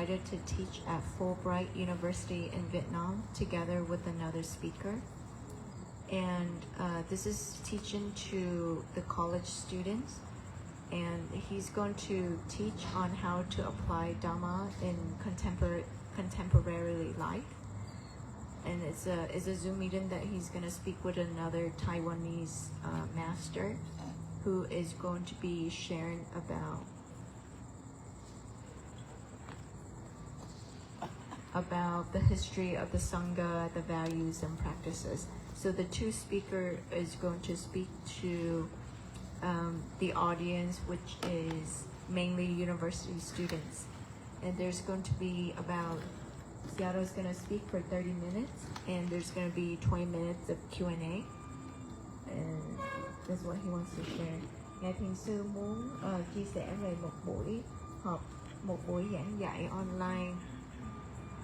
invited to teach at Fulbright University in Vietnam together with another speaker. And this is teaching to the college students. And he's going to teach on how to apply Dhamma in contemporary life. And it's a Zoom meeting that he's going to speak with another Taiwanese master who is going to be sharing about the history of the Sangha, the values and practices. So the two speaker is going to speak to the audience, which is mainly university students. And there's going to be Seattle's going to speak for 30 minutes, and there's going to be 20 minutes of Q&A. And that's what he wants to share. Ngài Thiền Sư muốn chia sẻ về một buổi giảng dạy online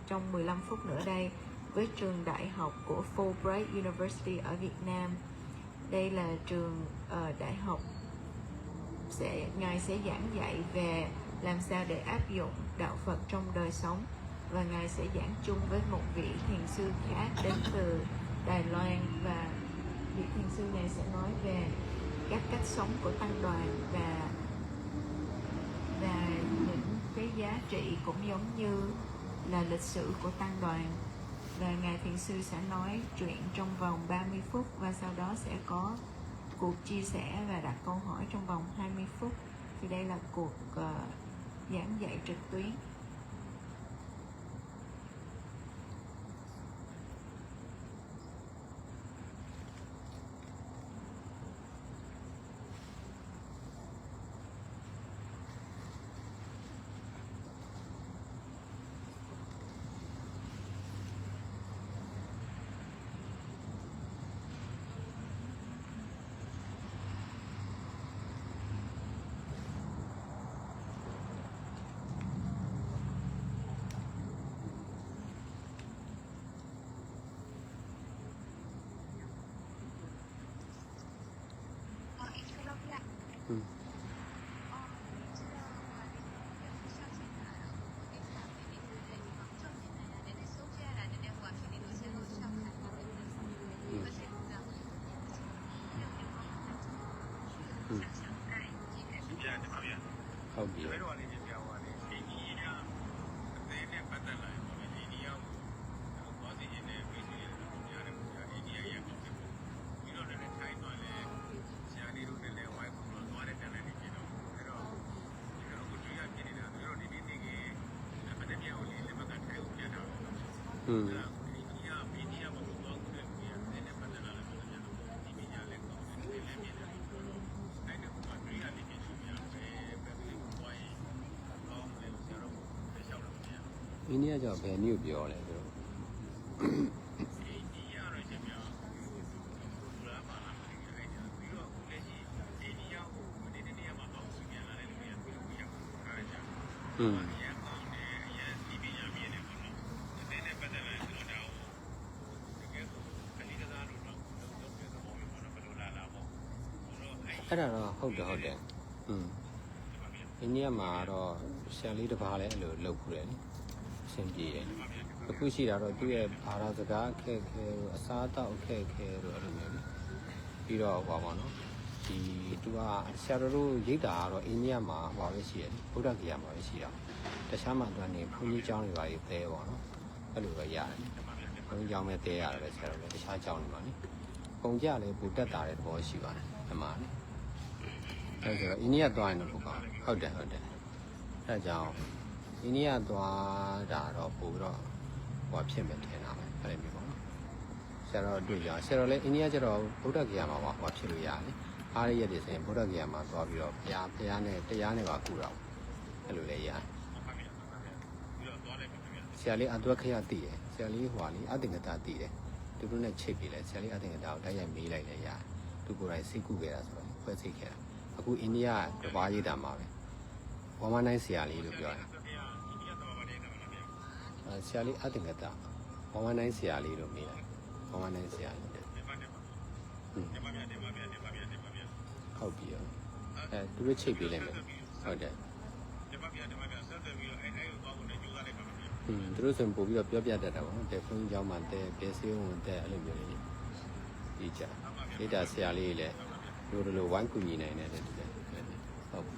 trong 15 phút nữa đây với trường đại học của Fulbright University ở Việt Nam. Đây là trường đại học Ngài sẽ giảng dạy về làm sao để áp dụng đạo Phật trong đời sống, và Ngài sẽ giảng chung với một vị thiền sư khác đến từ Đài Loan, và vị thiền sư này sẽ nói về các cách sống của tăng đoàn và những cái giá trị cũng giống như là lịch sử của tăng đoàn. Và Ngài Thiền sư sẽ nói chuyện trong vòng 30 phút, và sau đó sẽ có cuộc chia sẻ và đặt câu hỏi trong vòng 20 phút. Thì đây là cuộc giảng dạy trực tuyến. India ကြောင့်ဘယ်နည်းပြောလဲသူတို့အဲ့ဒါတော့ဟုတ်တယ်အိန္ဒိယမှာတော့ဆရာလေးတစ်ပါးလည်းအဲ့လိုလုပ်ခုတယ်အဆင်ပြေတယ်အခုရှိတာတော့သူ့ရဲ့ဘာသာစကားအခက်အခဲတို့အစားအသောက်အခက်အခဲတို့အဲ့လိုမျိုးပြီးတော့ဟောပါတော့ဒီသူကဆရာတို့ရိတ်တာကတော့အိန္ဒိယမှာဟောပဲရှိတယ်ဗုဒ္ဓဂယာမှာပဲရှိတာတခြားမှာသူကနေဘုန်းကြီးကျောင်းတွေပါရေးသေးပါတော့အဲ့လိုပဲရတယ်ဘုန်းကြီးကျောင်းပဲသေးရတယ်ပဲဆရာတို့လည်းတခြားကျောင်းတွေပါနိပုံကြလည်းပူတက်တာတဲ့သဘောရှိပါတယ်အမှန်လေအဲ့ဒါအိန္ဒိယသွားရင်တော့ဟုတ်တယ်အဲ့ကြောင့်အိန္ဒိယသွားတာတော့ပို့တော့ဟောဖြစ်မယ်ထင်တာပဲအဲ့လိုမျိုးပေါ့နော်ဆရာတော်တွေ့ကြဆရာတော်လည်းအိန္ဒိယကျတော့ဗုဒ္ဓဂယာမှာဟောဖြစ်လို့ရတယ်အားရတဲ့ဆိုရင်ဗုဒ္ဓဂယာမှာသွားပြီးတော့ဘုရားနဲ့တရားနဲ့ပါကူတော့အဲ့လိုလည်းရတယ်ဆရာလေးအတွက်ခရတည်တယ်ဆရာလေးဟွာလေးအတင်္ဂတာတည်တယ်သူတို့နဲ့ချိတ်ပြီးလဲဆရာလေးအတင်္ဂတာကိုတိုက်ရိုက်မေးလိုက်လဲရတယ်သူကိုယ်တိုင်စိတ်ကူခဲ့တာဆိုတော့ဖွဲ့စိတ်ခဲ့တာအခုအိန္ဒိယတဘာရေးတာမှာပဲဝမနိုင်ဆရာလေးလို့ပြောတယ်ဆရာလေးအတင်္ဂတာဝမနိုင်ဆရာလေးလို့မေးတယ်ဝမနိုင်ဆရာလေးဟုတ်ပြီရောသူတို့ချိတ်ပေးလိုက်မယ်ဟုတ်တယ် သူတို့ဆိုရင်ပို့ပြီးတော့ပြောပြတတ်တာပေါ့နော်တဲ့ဘုန်းကြီးကျောင်းမှာတဲ့ဘယ်စေးဝင်တဲ့အဲ့လိုမျိုးလေးဒီကြဒေတာဆရာလေးလည်းတို့လိုဝိုင်းကူညီနိုင်တဲ့တူတယ်ဟုတ်ပြီ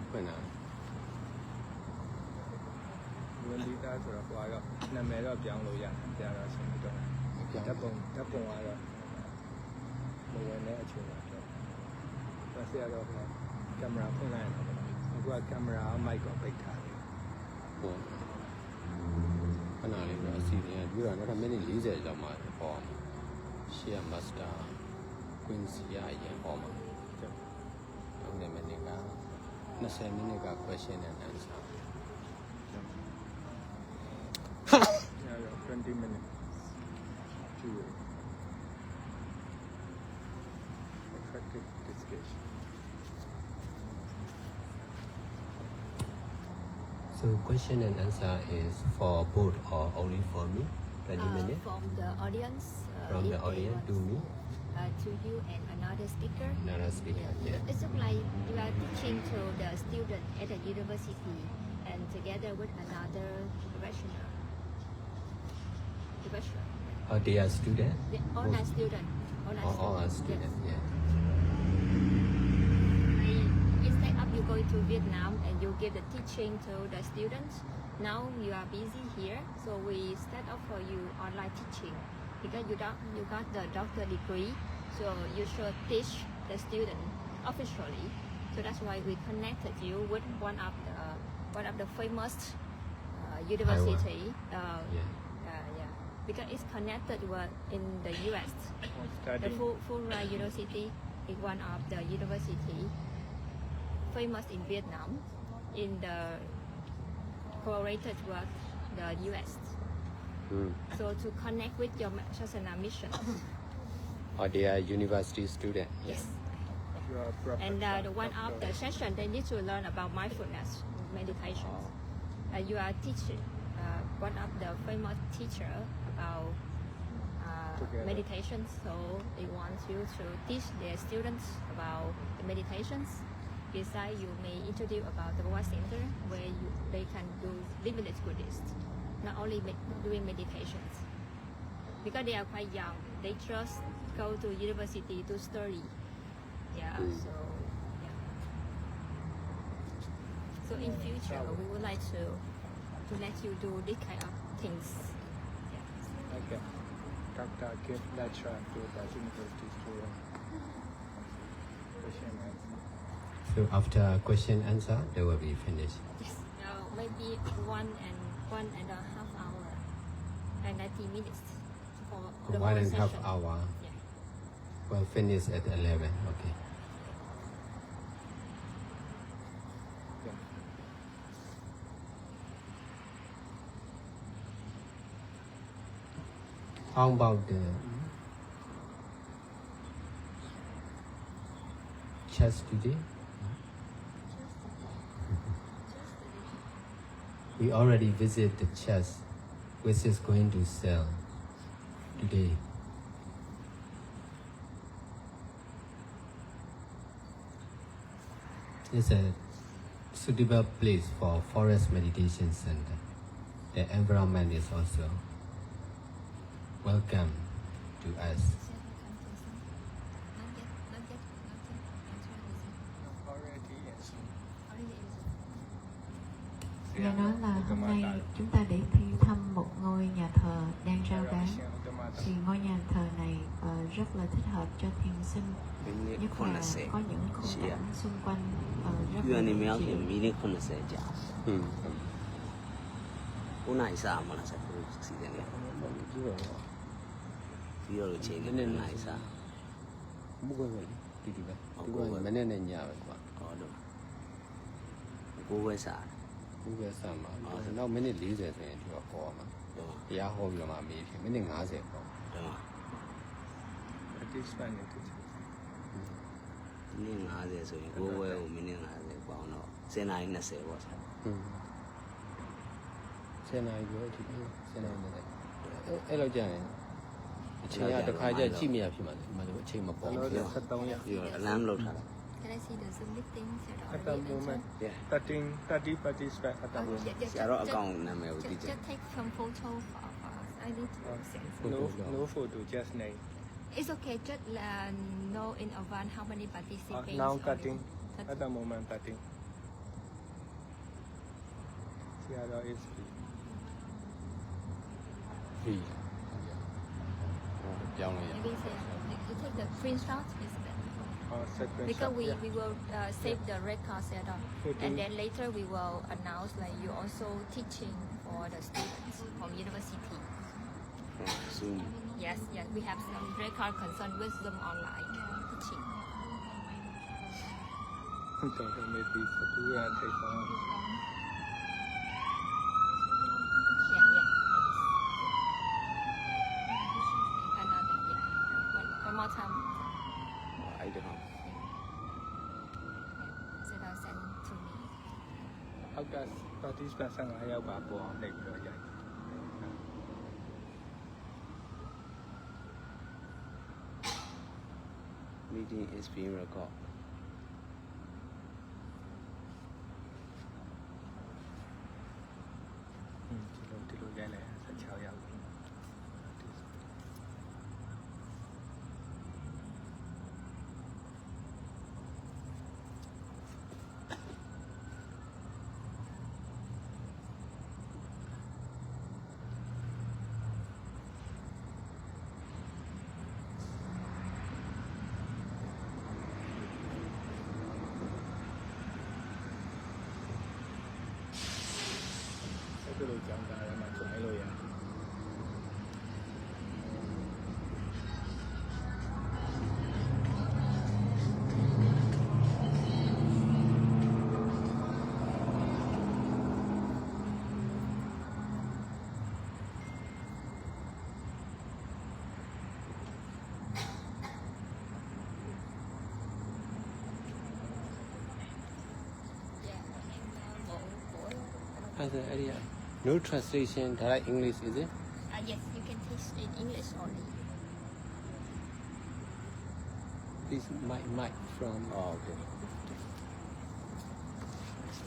ဖွင့်တာ ဝင်လီသားဆိုတော့ဟိုကတော့နာမည်တော့ပြောင်းလို့ရတယ်ကြာတော့ဆင်းပြီးတော့ဓာတ်ပုံကတော့မဝင်တဲ့အချိန်တော့ဆက်ရတော့ကင်မရာဖွင့်လိုက်တော့အခုကကင်မရာမိုက်ကိုပိတ်ထားတယ် ဟုတ်ခဏလေးတော့အစီအစဉ်ကပြီးတော့နောက်မိနစ်40လောက်မှပေါ်အောင်ရှေ့ကမတ်စတာကွင်းစီရအရင်ပေါ်မှာဟုတ်တယ်မိနစ်က20မိနစ်က question and answer Yeah, 20 minutes to effective discussion. So question and answer is for both or only for me? 20 minutes? From the audience. From if the they audience want to me? To you and another speaker. Another speaker, yeah. It's like you are teaching to the student at the university and together with another professional. Oh, they are students? The online student. All are students, yeah. Instead of you going to Vietnam and you give the teaching to the students, now you are busy here, so we set up for you online teaching because you got the doctor degree, so you should teach the student officially. So that's why we connected you with one of the famous university. Yeah. Because it's connected in the U.S. The Studying. Fulbright University is one of the university famous in Vietnam in the collaborated with the U.S. So to connect with your Shasana mission. Or they are university students? Yes. You are a professor, And the one of the doctor. session they need to learn about mindfulness meditation. You are teaching one of the famous teacher about Together. meditation. So they want you to teach their students about the meditations. Besides, you may introduce about the Boa Center where they can do limitless Buddhist, not only doing meditations. Because they are quite young, they just go to university to study. Yeah, so yeah. So in future, we would like to let you do this kind of things. Yeah. Okay. Doctor give lecture to the university student. Question and answer. So after question answer, they will be finished. Yes. Maybe one and a half hour and 90 minutes for the One whole and a half session. hour. Yeah. Well, finish at 11. Okay. Yeah. How about the chess today? We already visit the chess, which is going to sell today. It's a suitable place for forest meditation center. The environment is also welcome to us. already and soon. Nghe nói là hôm nay chúng ta để thăm một ngôi nhà thờ đang rao bán. Thì ngôi nhà thờ này rất là thích hợp cho thiền sinh, nhất là có những khung cảnh xung quanh rất là dễ chịu. မိနစ်80ကြာ อืม 9နိုင်စာမလားဆက်စီတယ်လေ ဒီတော့ ပြီးတော့လို့ချိန်နေ9နိုင်စာ မကွဲပဲဒီဒီပဲဒီကမနေ့နဲ့ညပဲကွာ ဟောတော့ကိုယ်ပဲစာ ဘူးပဲစမှာနောက်မိနစ်40ဆိုရင်ဒီတော့ခေါ်ရမှာ တော့ တရားဟောပြီးတော့မှမေးဖြစ်မိနစ်50ပေါ့ တော့ participant နေတူ မိနစ်50ဆိုရင်ကိုယ်ပဲကိုမိနစ်50ပေါင်းတော့10နိုင်20ပေါ့ဆက် อืม10နာရီကျော်ဒီ10နာရီနဲ့အဲ့လိုကြာရင်အချိန်ကတစ်ခါကျကြည့်မရဖြစ်မှာဒီမှာအချိန်မ ဘ ပေါ် ယ်လို ဘူး လဲ73ရက် ပြီးတော့ alarm လောက်ထားတာ Can I see the Zoom meeting? at the moment 30 participant at the moment ဆရာတော့အကောင့်နာမည်ကိုသိချင် Just take some photo for us. I need to send. no photo just name It's okay. Just know in advance how many participants. now already. cutting at the moment cutting ဆရာတော့ is free ပြီးပြောင်းလို့ရ Maybe say you take the screenshot is better. or second Because we yeah. will save the record setup, Okay. and then later we will announce like you also teaching for the students from university. Zoom Yes, yes, we have some record concern with them online teaching. so maybe for 2 and take some Yeah, yeah. Another, yeah. One more time. အဲ့ဒါ So now send to me. အောက်က participant 15ယောက်ပါပေါ်အောင်လိုက်ပြီးတော့ရိုက် meeting is being recorded ဒီလိုရိုက်လိုက်16ယောက် အဲ့လိုကြောင်းသားရမှာ join လို့ရတယ် အဲ့ဒါအဲ့ဒီ no translation direct English is it Yes, you can teach in English only. this mic from အော် okay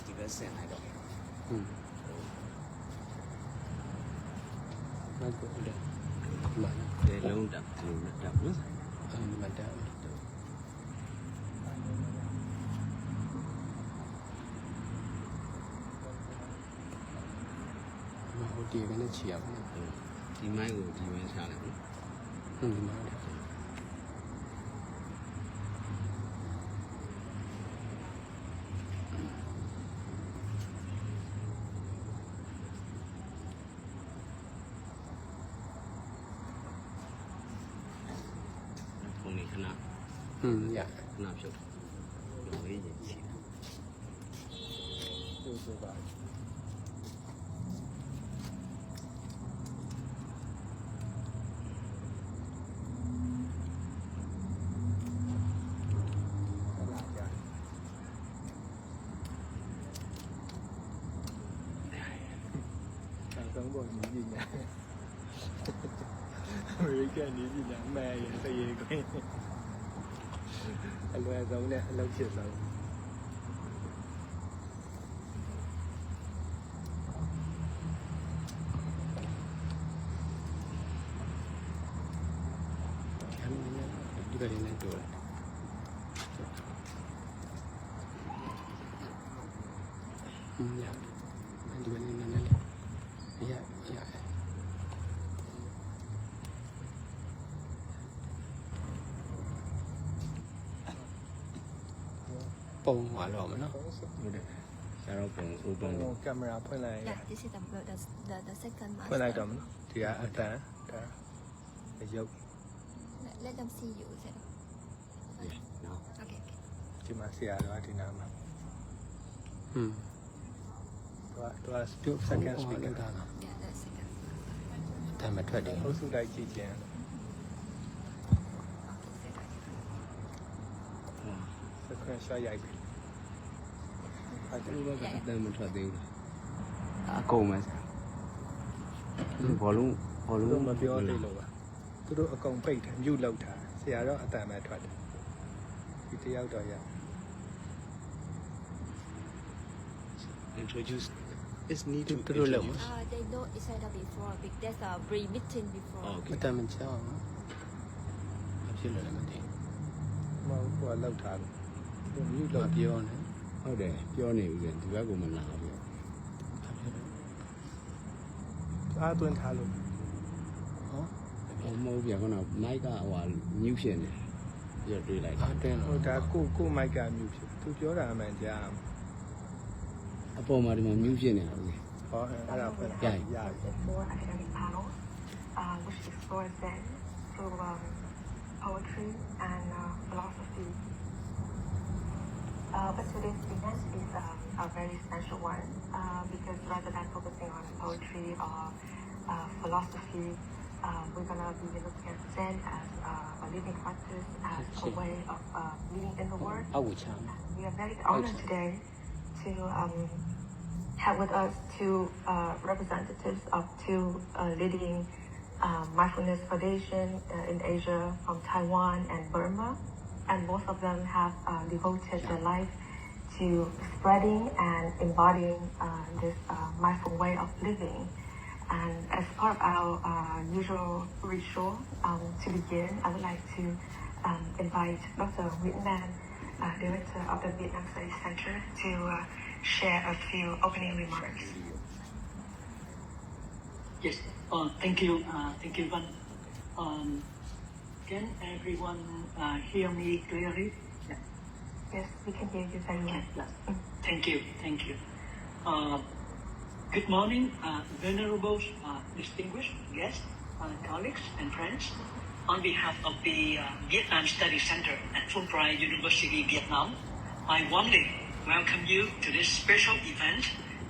ဒီကစင်လိုက်တော့ mic ကိုလည်းမှန် ဒီလုံးတက်ဒီလုံးတက်နော် အဲ့ဒီမှာတာဟိုဒီကနေ့ချီရပါမယ် ဒီမိုင်းကိုဒီဝင်းချလိုက်နော် ဒီမှာလေ ခုန်နေခဏ ရ ခဏဖြုတ်တော့ဝေးရင်ရှိတယ် လို့ဆိုပါဆုံးပေါ်နေပြီညာအမေရိကန်နေပြီညာအမဲရတရေခွင်းအလွယ်ဆုံးနဲ့အလုပ်ဖြစ်ဆုံး တူတယ်ရဒီဘက်နေနေလေရပုံသွားတော့မနော်ဟုတ်တယ်ကျတော့ပုံ open ကင်မရာဖွင့်လိုက် Yeah, this is the second master. ဖွင့်လိုက်တော့မနော်ဒီကအတန်ဒါရုပ် Let them see you. Say. နော် Okay. ဒီမှာဆရာတော်ဒီနာမှာ อืม သူက second speaker တာလား Yeah, the second. တမ်းမထွက်တယ် အုပ်စုလိုက်ကြည့်ခြင်း second shot ရိုက်ပြီအဲ့ဒါ သူတို့ကအတမ်းမထွက်သေးဘူး အကုန်မယ်ဘောလုံး သူတို့မပြောသေးလို့ပါသူတို့အကုန်ပိတ်တယ်မြုပ်လောက်တာဆရာတော့အတန်မဲ့ထွက်တယ်ဒီတယောက်တော့ရ introduce is need to သူတို့လောက် They know each other before. There's a pre-meeting before. မတမ်းမချအောင်မဖြစ်လို့လည်းမသိ မဟုတ်ဘူးကလောက်ထားတယ်သူမြုပ် ဘူး လောက် ပြောနေ ဟုတ်တယ်ပြောနေဦးတယ်ဒီဘက်ကမလာဘူး အားသွင်းထားလို့ ဟော ဟိုမဟုတ်ပြန်ကတော့မိုက်ကဟိုမြူးဖြစ်နေပြီးတော့တွေးလိုက် အားတင်း ဟို တော့ ဒါကိုမိုက်ကမြုပ်ဖြစ်သူပြောတာအမှန်ကြား အပေါ်မှာဒီမှာမြူးဖြစ်နေတာဦး ဟောအဲ့ဒါဖွင့် ရိုက် ရပြီ 4 academic panels, which explore Zen through poetry and philosophy. But today's event is a very special one because rather than focusing on poetry or philosophy, we're going to be looking at Zen as a living practice, as a way of living in the world. အောက်ကိုချမ်း We are very honored today to have with us two representatives of two leading mindfulness foundation in Asia from Taiwan and Burma. And both of them have devoted their life to spreading and embodying this mindful way of living. And as part of our usual ritual, to begin, I would like to invite Dr. Whitman, Director of the Vietnam Studies Center, to share a few opening remarks. Yes, thank you, Văn. Can everyone hear me clearly? Yeah. Yes, we can hear you very well. Yes. Thank you. Good morning, venerable, distinguished guests, colleagues, and friends. On behalf of the Vietnam Study Center at Fulbright University, Vietnam, I warmly welcome you to this special event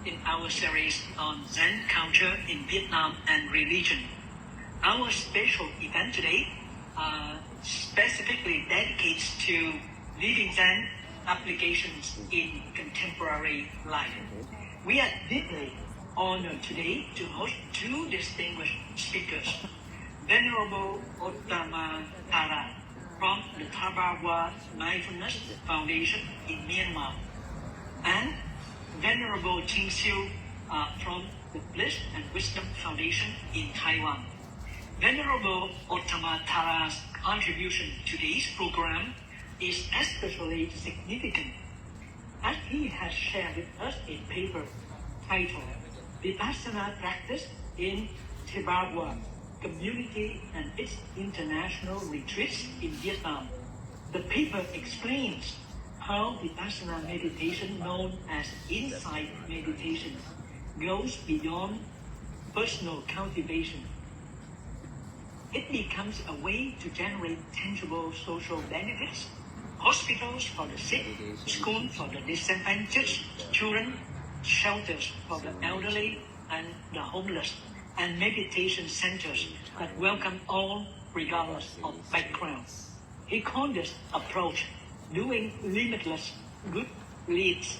in our series on Zen culture in Vietnam and religion. Our special event today specifically dedicates to living Zen applications in contemporary life. We are deeply honored today to host two distinguished speakers, Venerable Ottama Thara from the Thabawa Mindfulness Foundation in Myanmar, and Venerable Ching Siu from the Bliss and Wisdom Foundation in Taiwan. Venerable Ottama Thara's contribution to today's program is especially significant as he has shared with us a paper titled Vipassana Practice in Thabawa Community and its International Retreats in Vietnam. The paper explains how Vipassana meditation, known as insight meditation, goes beyond personal cultivation. It becomes a way to generate tangible social benefits, hospitals for the sick, schools for the disadvantaged children, shelters for the elderly and the homeless, and meditation centers that welcome all regardless of background. He called this approach doing limitless good deeds,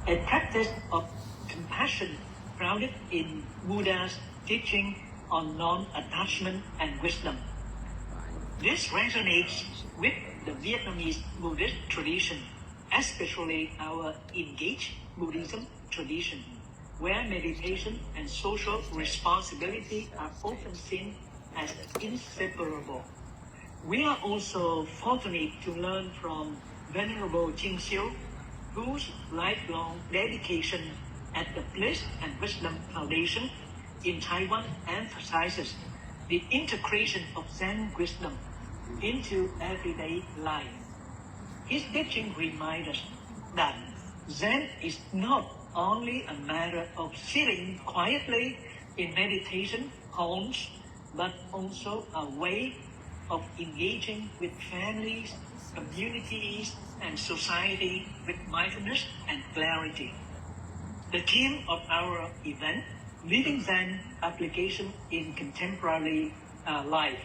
a practice of compassion grounded in Buddha's teaching on non-attachment and wisdom. This resonates with the Vietnamese Buddhist tradition, especially our engaged Buddhism tradition, where meditation and social responsibility are often seen as inseparable. We are also fortunate to learn from Venerable Jing Xiu, whose lifelong dedication at the Bliss and Wisdom Foundation in Taiwan emphasizes the integration of Zen wisdom into everyday life. His teaching reminds us that Zen is not only a matter of sitting quietly in meditation halls, but also a way of engaging with families, communities, and society with mindfulness and clarity. The theme of our event, Leading Zen Application in Contemporary Life,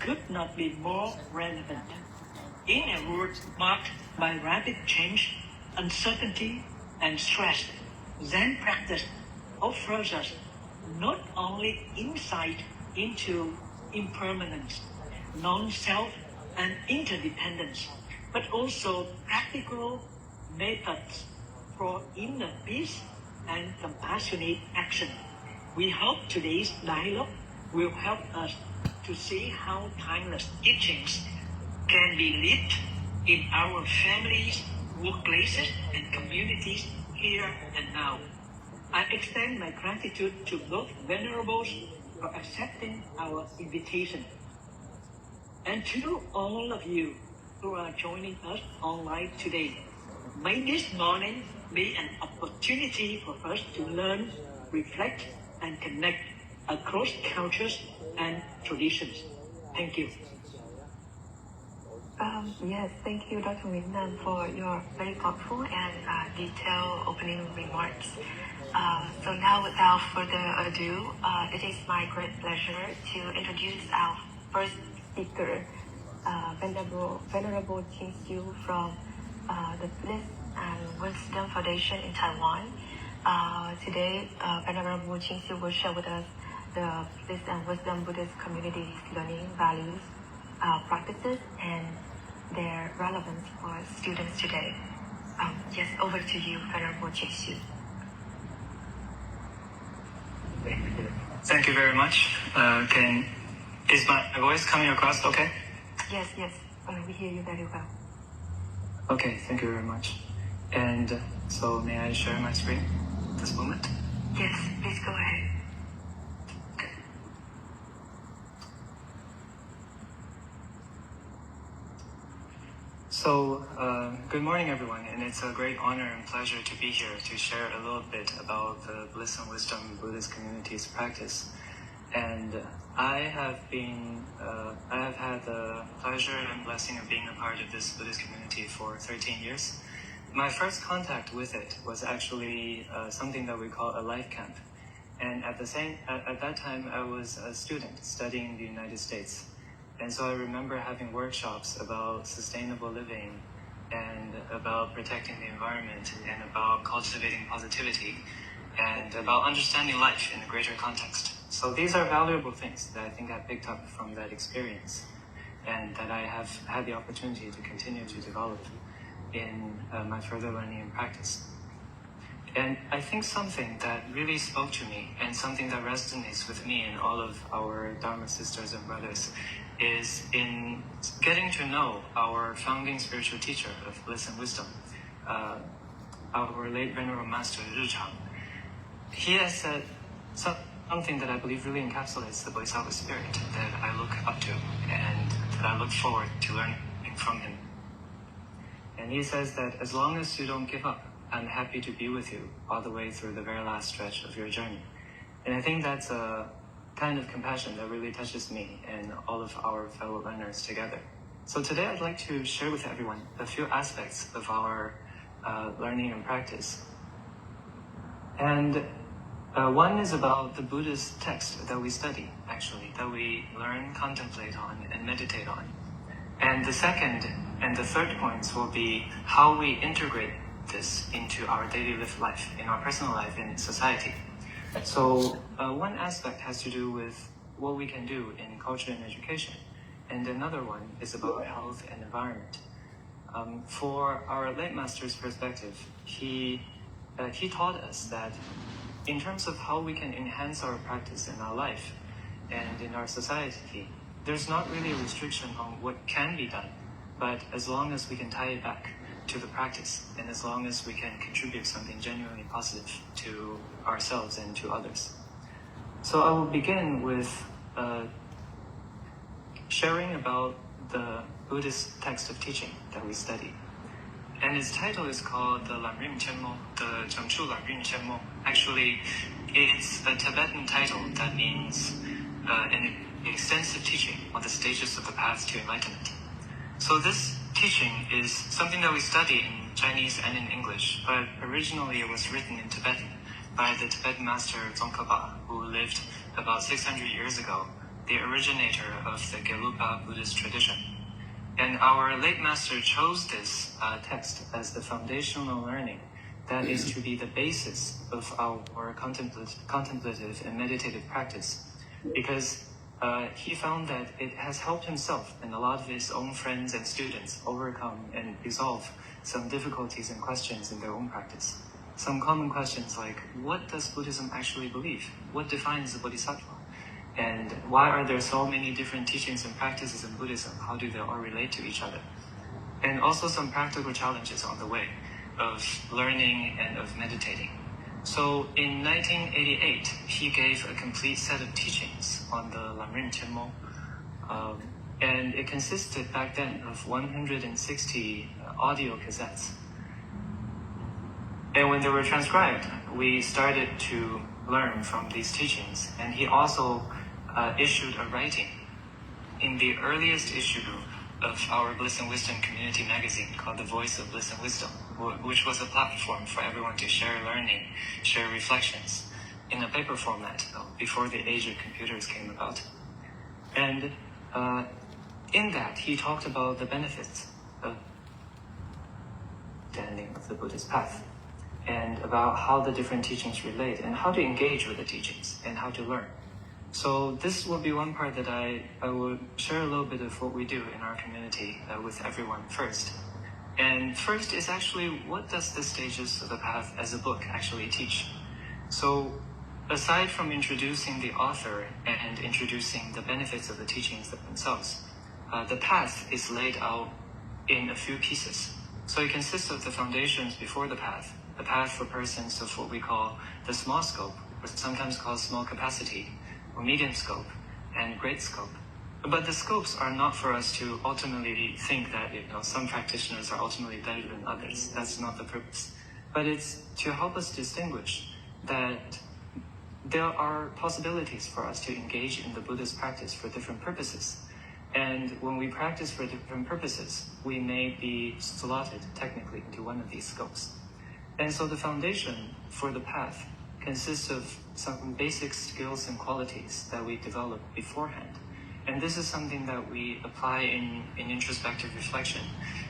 could not be more relevant. In a world marked by rapid change, uncertainty, and stress, Zen practice offers us not only insight into impermanence, non-self, and interdependence, but also practical methods for inner peace and compassionate action. We hope today's dialogue will help us to see how timeless teachings can be lived in our families, workplaces, and communities here and now. I extend my gratitude to both venerables for accepting our invitation. And to all of you who are joining us online today, may this morning be an opportunity for us to learn, reflect, and connect across cultures and traditions. Thank you. Yes, thank you, Dr. Minnan, for your very thoughtful and detailed opening remarks. So now, without further ado, it is my great pleasure to introduce our first speaker, Venerable Jing Xiu from the Bliss and Wisdom Foundation in Taiwan. Today, Venerable Jing Xiu will share with us the Bliss and Wisdom Buddhist community's learning values, practices, and their relevance for students today. Yes, over to you, Venerable Jing Xiu. Thank you very much. Is my voice coming across okay? Yes, we hear you very well. Okay, thank you very much. And so may I share my screen at this moment? Yes, please go ahead. So, good morning everyone, and it's a great honor and pleasure to be here to share a little bit about the Bliss and Wisdom Buddhist community's practice. And I have had the pleasure and blessing of being a part of this Buddhist community for 13 years. My first contact with it was actually something that we call a life camp. And at that time, I was a student studying in the United States. And so I remember having workshops about sustainable living and about protecting the environment and about cultivating positivity and about understanding life in a greater context. So these are valuable things that I think I picked up from that experience and that I have had the opportunity to continue to develop in my further learning and practice. And I think something that really spoke to me and something that resonates with me and all of our Dharma sisters and brothers is in getting to know our founding spiritual teacher of Bliss and Wisdom, our late Venerable Master Ri Chang. He has said something that I believe really encapsulates the Bodhisattva spirit that I look up to and that I look forward to learning from him. And he says that as long as you don't give up, I'm happy to be with you all the way through the very last stretch of your journey. And I think that's a kind of compassion that really touches me and all of our fellow learners together. So today I'd like to share with everyone a few aspects of our learning and practice. And one is about the Buddhist text that we study, actually, that we learn, contemplate on, and meditate on. And the second and the third points will be how we integrate this into our daily life, in our personal life, in society. So one aspect has to do with what we can do in culture and education, and another one is about health and environment. For our late master's perspective, he taught us that in terms of how we can enhance our practice in our life and in our society, there's not really a restriction on what can be done, but as long as we can tie it back to the practice, and as long as we can contribute something genuinely positive to ourselves and to others. So I will begin with sharing about the Buddhist text of teaching that we study. And its title is called the Lamrim Chenmo, the Chengchu Lamrim Chenmo. Actually, it's a Tibetan title that means an extensive teaching on the stages of the path to enlightenment. So this teaching is something that we study in Chinese and in English, but originally it was written in Tibetan by the Tibetan master Tsongkhapa, who lived about 600 years ago, the originator of the Gelugpa Buddhist tradition. And our late master chose this text as the foundational learning that is to be the basis of our contemplative and meditative practice, because he found that it has helped himself and a lot of his own friends and students overcome and resolve some difficulties and questions in their own practice. Some common questions like, what does Buddhism actually believe? What defines the Bodhisattva? And why are there so many different teachings and practices in Buddhism? How do they all relate to each other? And also some practical challenges on the way of learning and of meditating. So in 1988, he gave a complete set of teachings on the Lamrim Chenmo. And it consisted back then of 160 audio cassettes. And when they were transcribed, we started to learn from these teachings. And he also issued a writing in the earliest issue of our Bliss and Wisdom community magazine called The Voice of Bliss and Wisdom, which was a platform for everyone to share learning, share reflections in a paper format before the age of computers came about. And in that, he talked about the benefits of understanding of the Buddhist path, and about how the different teachings relate, and how to engage with the teachings, and how to learn. So this will be one part that I will share a little bit of what we do in our community with everyone first. And first is actually, what does the Stages of the Path as a book actually teach? So aside from introducing the author and introducing the benefits of the teachings themselves, the path is laid out in a few pieces. So it consists of the foundations before the path for persons of what we call the small scope, or sometimes called small capacity, or medium scope, and great scope. But the scopes are not for us to ultimately think that some practitioners are ultimately better than others. That's not the purpose. But it's to help us distinguish that there are possibilities for us to engage in the Buddhist practice for different purposes. And when we practice for different purposes, we may be slotted technically into one of these scopes. And so the foundation for the path consists of some basic skills and qualities that we develop beforehand. And this is something that we apply in introspective reflection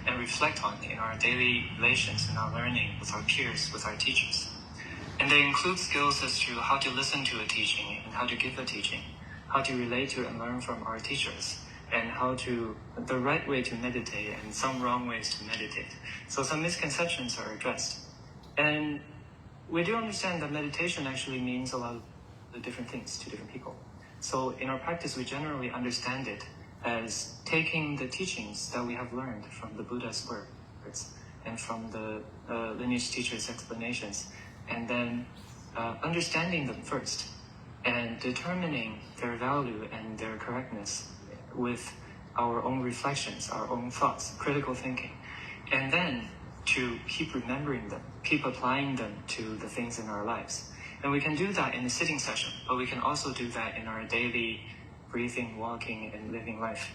and reflect on in our daily relations and our learning with our peers, with our teachers. And they include skills as to how to listen to a teaching and how to give a teaching, how to relate to and learn from our teachers, and the right way to meditate and some wrong ways to meditate. So some misconceptions are addressed. And we do understand that meditation actually means a lot of different things to different people. So in our practice, we generally understand it as taking the teachings that we have learned from the Buddha's words and from the lineage teachers' explanations, and then understanding them first and determining their value and their correctness with our own reflections, our own thoughts, critical thinking, and then to keep remembering them, keep applying them to the things in our lives. And we can do that in a sitting session, but we can also do that in our daily breathing, walking, and living life.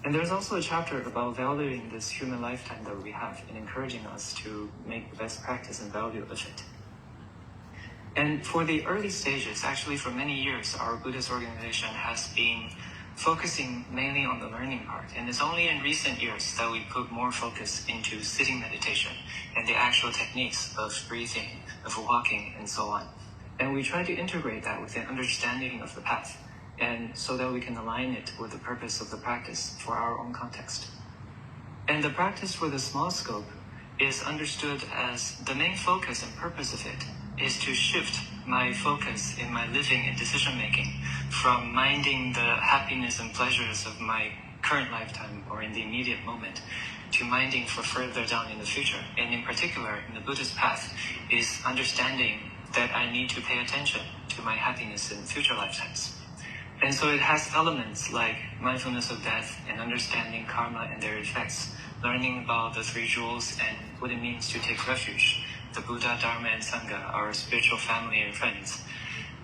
And there's also a chapter about valuing this human lifetime that we have and encouraging us to make the best practice and value of it. And for the early stages, actually for many years, our Buddhist organization has been focusing mainly on the learning part. And it's only in recent years that we put more focus into sitting meditation and the actual techniques of breathing, of walking, and so on. And we try to integrate that with an understanding of the path, and so that we can align it with the purpose of the practice for our own context. And the practice for the small scope is understood as the main focus and purpose of it is to shift my focus in my living and decision making from minding the happiness and pleasures of my current lifetime or in the immediate moment to minding for further down in the future. And in particular, in the Buddhist path, is understanding that I need to pay attention to my happiness in future lifetimes. And so it has elements like mindfulness of death and understanding karma and their effects, learning about the three jewels and what it means to take refuge, the Buddha, Dharma, and Sangha, our spiritual family and friends.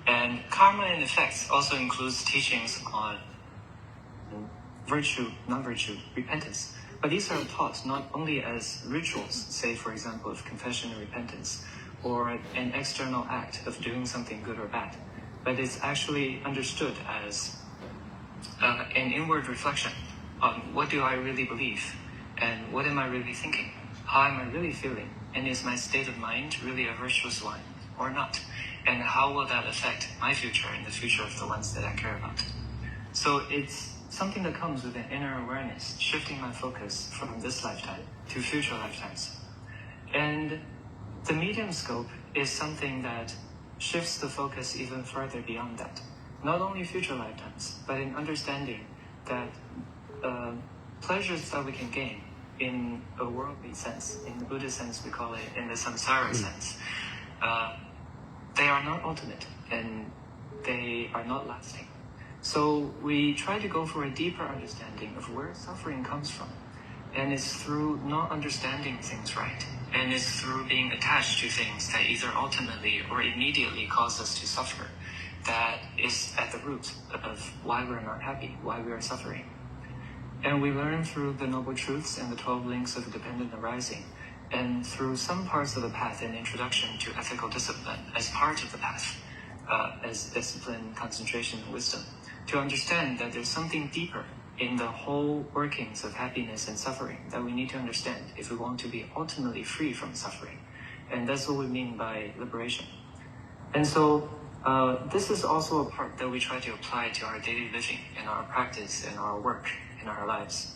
And karma and effects also includes teachings on virtue, non-virtue, repentance. But these are taught not only as rituals, say for example of confession and repentance, or an external act of doing something good or bad, but it's actually understood as an inward reflection on what do I really believe, and what am I really thinking, how am I really feeling, and is my state of mind really a virtuous one or not, and how will that affect my future and the future of the ones that I care about. So it's something that comes with an inner awareness, shifting my focus from this lifetime to future lifetimes. And the medium scope is something that shifts the focus even further beyond that. Not only future lifetimes, but in understanding that pleasures that we can gain in a worldly sense, in the Buddhist sense we call it in the samsara sense, they are not ultimate and they are not lasting. So we try to go for a deeper understanding of where suffering comes from. And it's through not understanding things right. And it's through being attached to things that either ultimately or immediately cause us to suffer that is at the root of why we're not happy, why we are suffering. And we learn through the Noble Truths and the 12 links of dependent arising, and through some parts of the path and introduction to ethical discipline as part of the path, as discipline, concentration, and wisdom, to understand that there's something deeper in the whole workings of happiness and suffering that we need to understand if we want to be ultimately free from suffering. And that's what we mean by liberation. And so this is also a part that we try to apply to our daily living and our practice and our work in our lives.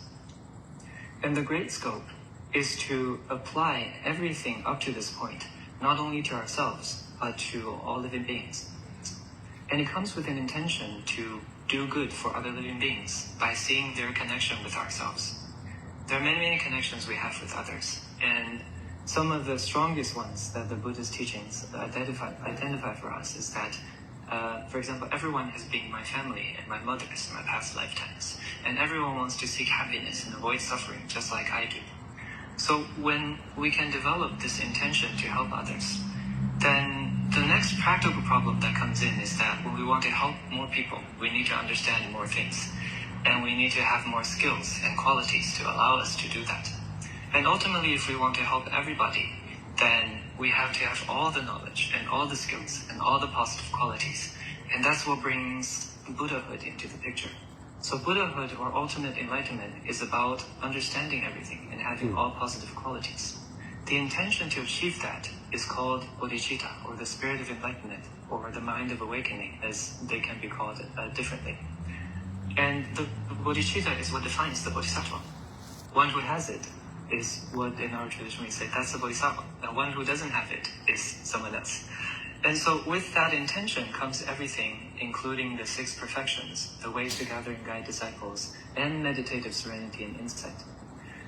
And the great scope is to apply everything up to this point, not only to ourselves, but to all living beings. And it comes with an intention to do good for other living beings by seeing their connection with ourselves. There are many, many connections we have with others, and some of the strongest ones that the Buddhist teachings identify for us is that, for example, everyone has been my family and my mothers in my past lifetimes, and everyone wants to seek happiness and avoid suffering just like I do. So when we can develop this intention to help others, then the next practical problem that comes in is that when we want to help more people, we need to understand more things. And we need to have more skills and qualities to allow us to do that. And ultimately, if we want to help everybody, then we have to have all the knowledge and all the skills and all the positive qualities. And that's what brings Buddhahood into the picture. So Buddhahood, or ultimate enlightenment, is about understanding everything and having all positive qualities. The intention to achieve that is called bodhicitta, or the spirit of enlightenment, or the mind of awakening, as they can be called differently. And the bodhicitta is what defines the bodhisattva. One who has it is what in our tradition we say, that's the bodhisattva. And one who doesn't have it is someone else. And so with that intention comes everything, including the 6 perfections, the ways to gather and guide disciples, and meditative serenity and insight.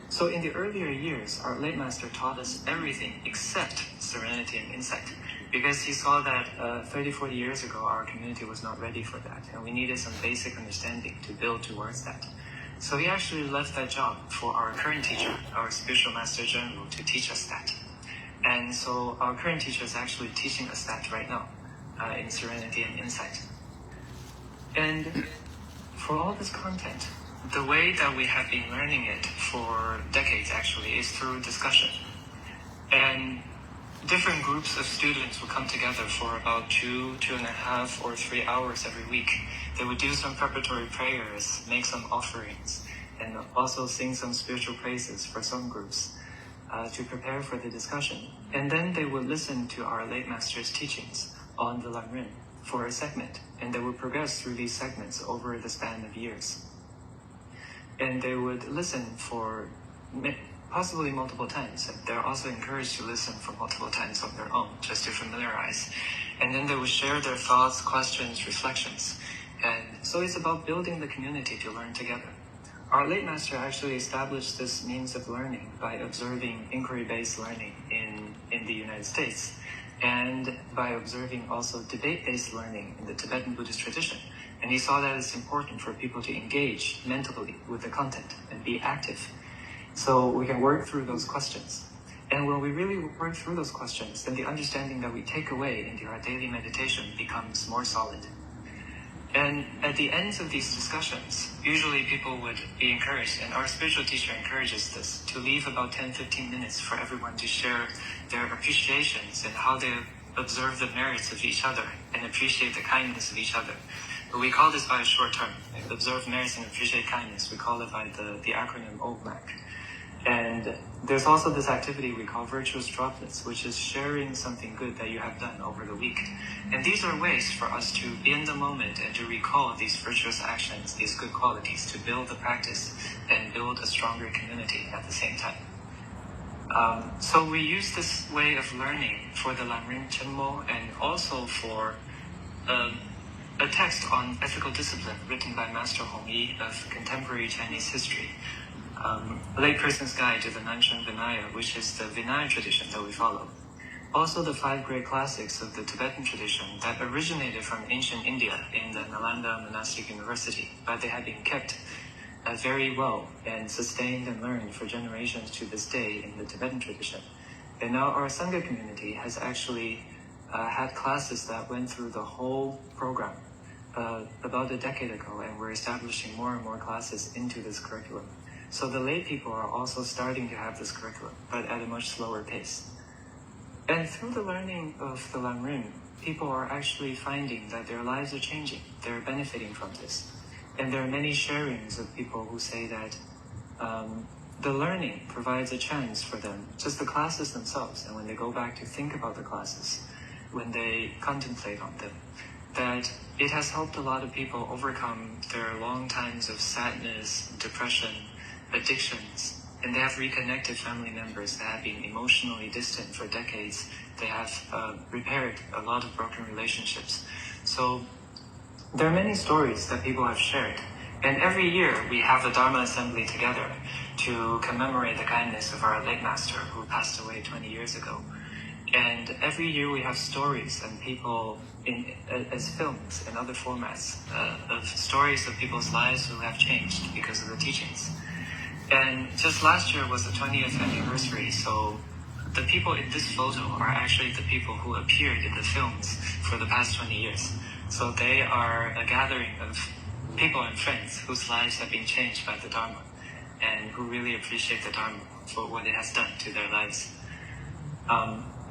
So in the earlier years, our late master taught us everything except serenity and insight, because he saw that 30, 40 years ago, our community was not ready for that, and we needed some basic understanding to build towards that. So he actually left that job for our current teacher, our spiritual master general, to teach us that. And so our current teacher is actually teaching us that right now, in serenity and insight. And for all this content, the way that we have been learning it for decades actually is through discussion. And different groups of students will come together for about 2.5 or 3 hours every week. They would do some preparatory prayers, make some offerings, and also sing some spiritual praises for some groups to prepare for the discussion. And then they would listen to our late master's teachings on the Lamrim for a segment, and they would progress through these segments over the span of years. And they would listen for possibly multiple times. And they're also encouraged to listen for multiple times of their own, just to familiarize. And then they will share their thoughts, questions, reflections. And so it's about building the community to learn together. Our late master actually established this means of learning by observing inquiry-based learning in the United States, and by observing also debate-based learning in the Tibetan Buddhist tradition. And he saw that it's important for people to engage mentally with the content and be active, so we can work through those questions. And when we really work through those questions, then the understanding that we take away into our daily meditation becomes more solid. And at the ends of these discussions, usually people would be encouraged, and our spiritual teacher encourages this, to leave about 10-15 minutes for everyone to share their appreciations and how they observe the merits of each other and appreciate the kindness of each other. But we call this by a short term, observe merits and appreciate kindness. We call it by the acronym OMAC. And there's also this activity we call virtuous droplets, which is sharing something good that you have done over the week. And these are ways for us to be in the moment and to recall these virtuous actions, these good qualities, to build the practice and build a stronger community at the same time. So we use this way of learning for the Lamrim Chenmo and also for a text on ethical discipline written by Master Hong Yi of contemporary Chinese history. Lay Person's Guide to the Nansheng Vinaya, which is the Vinaya tradition that we follow. Also the 5 great classics of the Tibetan tradition that originated from ancient India in the Nalanda Monastic University, but they have been kept very well and sustained and learned for generations to this day in the Tibetan tradition. And now our Sangha community has actually had classes that went through the whole program about a decade ago, and we're establishing more and more classes into this curriculum. So the lay people are also starting to have this curriculum, but at a much slower pace. And through the learning of the Lamrim, people are actually finding that their lives are changing. They're benefiting from this. And there are many sharings of people who say that the learning provides a chance for them, just the classes themselves, and when they go back to think about the classes, when they contemplate on them, that it has helped a lot of people overcome their long times of sadness, depression, addictions, and they have reconnected family members that have been emotionally distant for decades. They have repaired a lot of broken relationships. So there are many stories that people have shared. And every year we have a Dharma assembly together to commemorate the kindness of our late master who passed away 20 years ago. And every year we have stories and people as films and other formats of stories of people's lives who have changed because of the teachings. And just last year was the 20th anniversary, so the people in this photo are actually the people who appeared in the films for the past 20 years. So they are a gathering of people and friends whose lives have been changed by the Dharma and who really appreciate the Dharma for what it has done to their lives.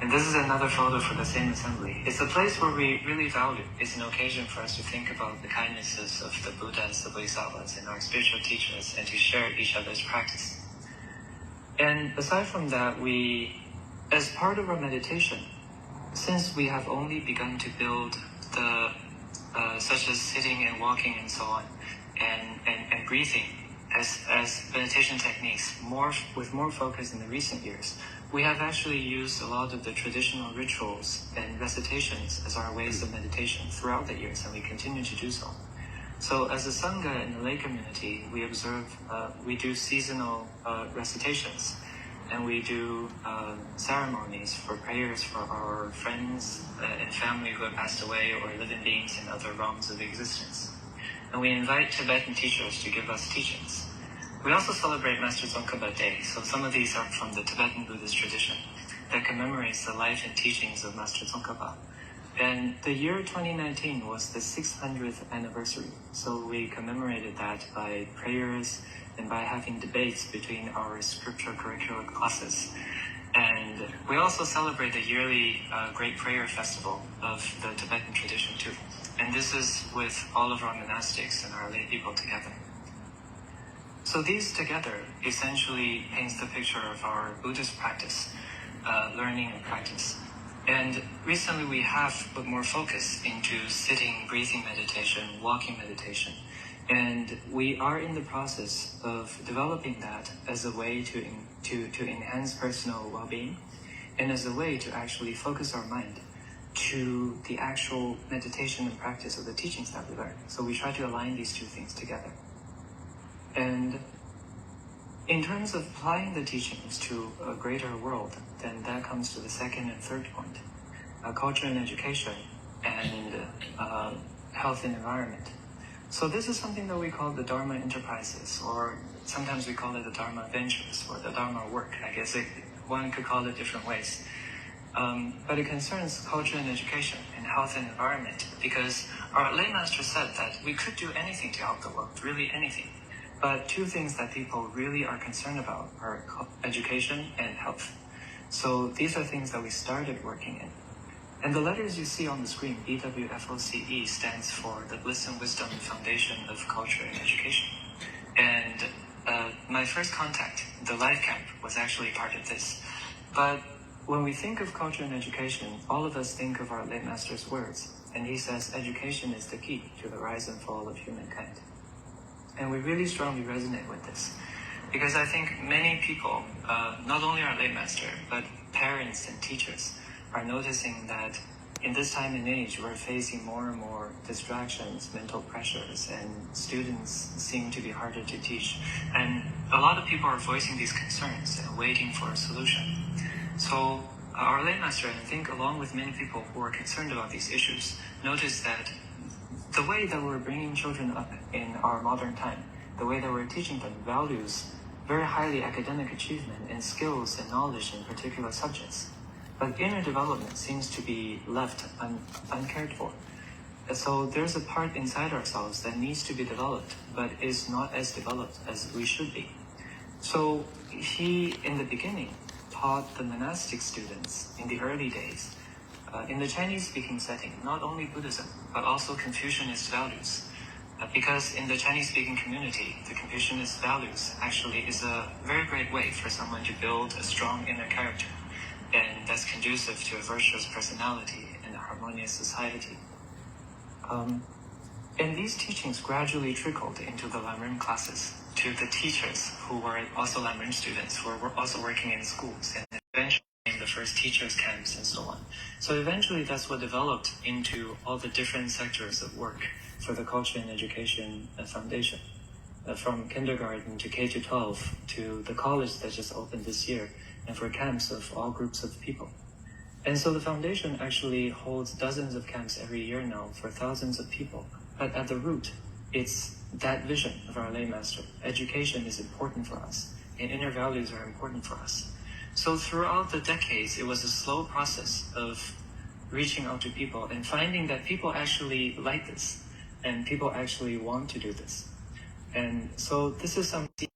And this is another photo for the same assembly. It's a place where we really value. It's an occasion for us to think about the kindnesses of the Buddhas, the Bodhisattvas, and our spiritual teachers, and to share each other's practice. And aside from that, we, as part of our meditation, since we have only begun to build the, such as sitting and walking and so on, and breathing as meditation techniques with more focus in the recent years, we have actually used a lot of the traditional rituals and recitations as our ways of meditation throughout the years, and we continue to do so. So as a Sangha in the lay community, we observe, we do seasonal recitations, and we do ceremonies for prayers for our friends and family who have passed away or living beings in other realms of existence. And we invite Tibetan teachers to give us teachings. We also celebrate Master Tsongkhapa Day, so some of these are from the Tibetan Buddhist tradition that commemorates the life and teachings of Master Tsongkhapa. And the year 2019 was the 600th anniversary, so we commemorated that by prayers and by having debates between our scripture curricular classes. And we also celebrate the yearly Great Prayer Festival of the Tibetan tradition too. And this is with all of our monastics and our lay people together. So these together essentially paints the picture of our Buddhist practice, learning and practice. And recently we have put more focus into sitting, breathing meditation, walking meditation. And we are in the process of developing that as a way to enhance personal well-being and as a way to actually focus our mind to the actual meditation and practice of the teachings that we learn. So we try to align these two things together. And in terms of applying the teachings to a greater world, then that comes to the second and third point, culture and education and health and environment. So this is something that we call the Dharma enterprises, or sometimes we call it the Dharma ventures or the Dharma work. I guess one could call it different ways. But it concerns culture and education and health and environment, because our lay master said that we could do anything to help the world, really anything. But two things that people really are concerned about are education and health. So these are things that we started working in. And the letters you see on the screen, BWFOCE, stands for the Bliss and Wisdom Foundation of Culture and Education. And my first contact, the Life Camp, was actually part of this. But when we think of culture and education, all of us think of our late master's words. And he says, education is the key to the rise and fall of humankind. And we really strongly resonate with this. Because I think many people, not only our late master, but parents and teachers, are noticing that in this time and age, we're facing more and more distractions, mental pressures, and students seem to be harder to teach. And a lot of people are voicing these concerns and waiting for a solution. So our lay master, I think, along with many people who are concerned about these issues, noticed that the way that we're bringing children up in our modern time, the way that we're teaching them values very highly academic achievement and skills and knowledge in particular subjects. But inner development seems to be left uncared for. So there's a part inside ourselves that needs to be developed, but is not as developed as we should be. So he, in the beginning, taught the monastic students in the early days, in the Chinese-speaking setting, not only Buddhism, but also Confucianist values. Because in the Chinese-speaking community, the Confucianist values actually is a very great way for someone to build a strong inner character, and that's conducive to a virtuous personality and a harmonious society. And these teachings gradually trickled into the Lamrim classes to the teachers who were also Lamrim students, who were also working in schools, and eventually in the first teachers' camps and so on. So eventually that's what developed into all the different sectors of work for the Culture and Education Foundation. From kindergarten to K-12 to the college that just opened this year, and for camps of all groups of people. And so the foundation actually holds dozens of camps every year now for thousands of people. But at the root, it's that vision of our lay master. Education is important for us, and inner values are important for us. So throughout the decades, it was a slow process of reaching out to people and finding that people actually like this, and people actually want to do this. And so this is something,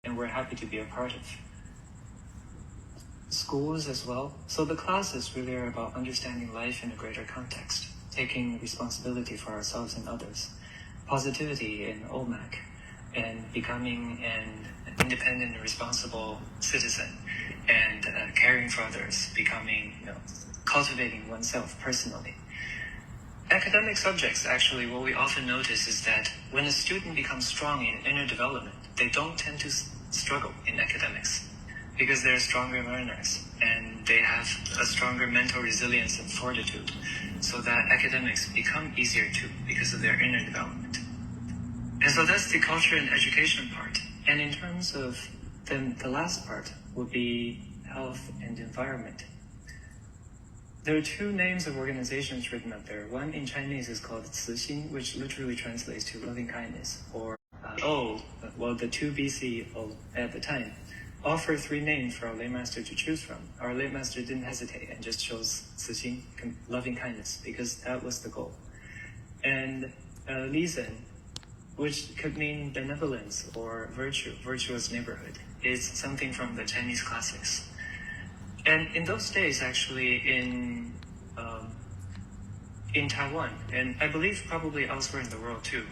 and we're happy to be a part of. Schools as well. So the classes really are about understanding life in a greater context, taking responsibility for ourselves and others, positivity in OMAC, and becoming an independent and responsible citizen, and caring for others, becoming, cultivating oneself personally. Academic subjects, actually, what we often notice is that when a student becomes strong in inner development, they don't tend to struggle in academics, because they're stronger learners and they have a stronger mental resilience and fortitude, so that academics become easier too because of their inner development. And so that's the culture and education part. And in terms of then the last part would be health and environment. There are two names of organizations written up there. One in Chinese is called Cixin, which literally translates to loving kindness, or the 2 BC at the time offer 3 names for our lay master to choose from. Our lay master didn't hesitate and just chose Cixin, loving kindness, because that was the goal. And Lizhen, which could mean benevolence or virtue, virtuous neighborhood, is something from the Chinese classics. And in those days, actually, in Taiwan, and I believe probably elsewhere in the world too,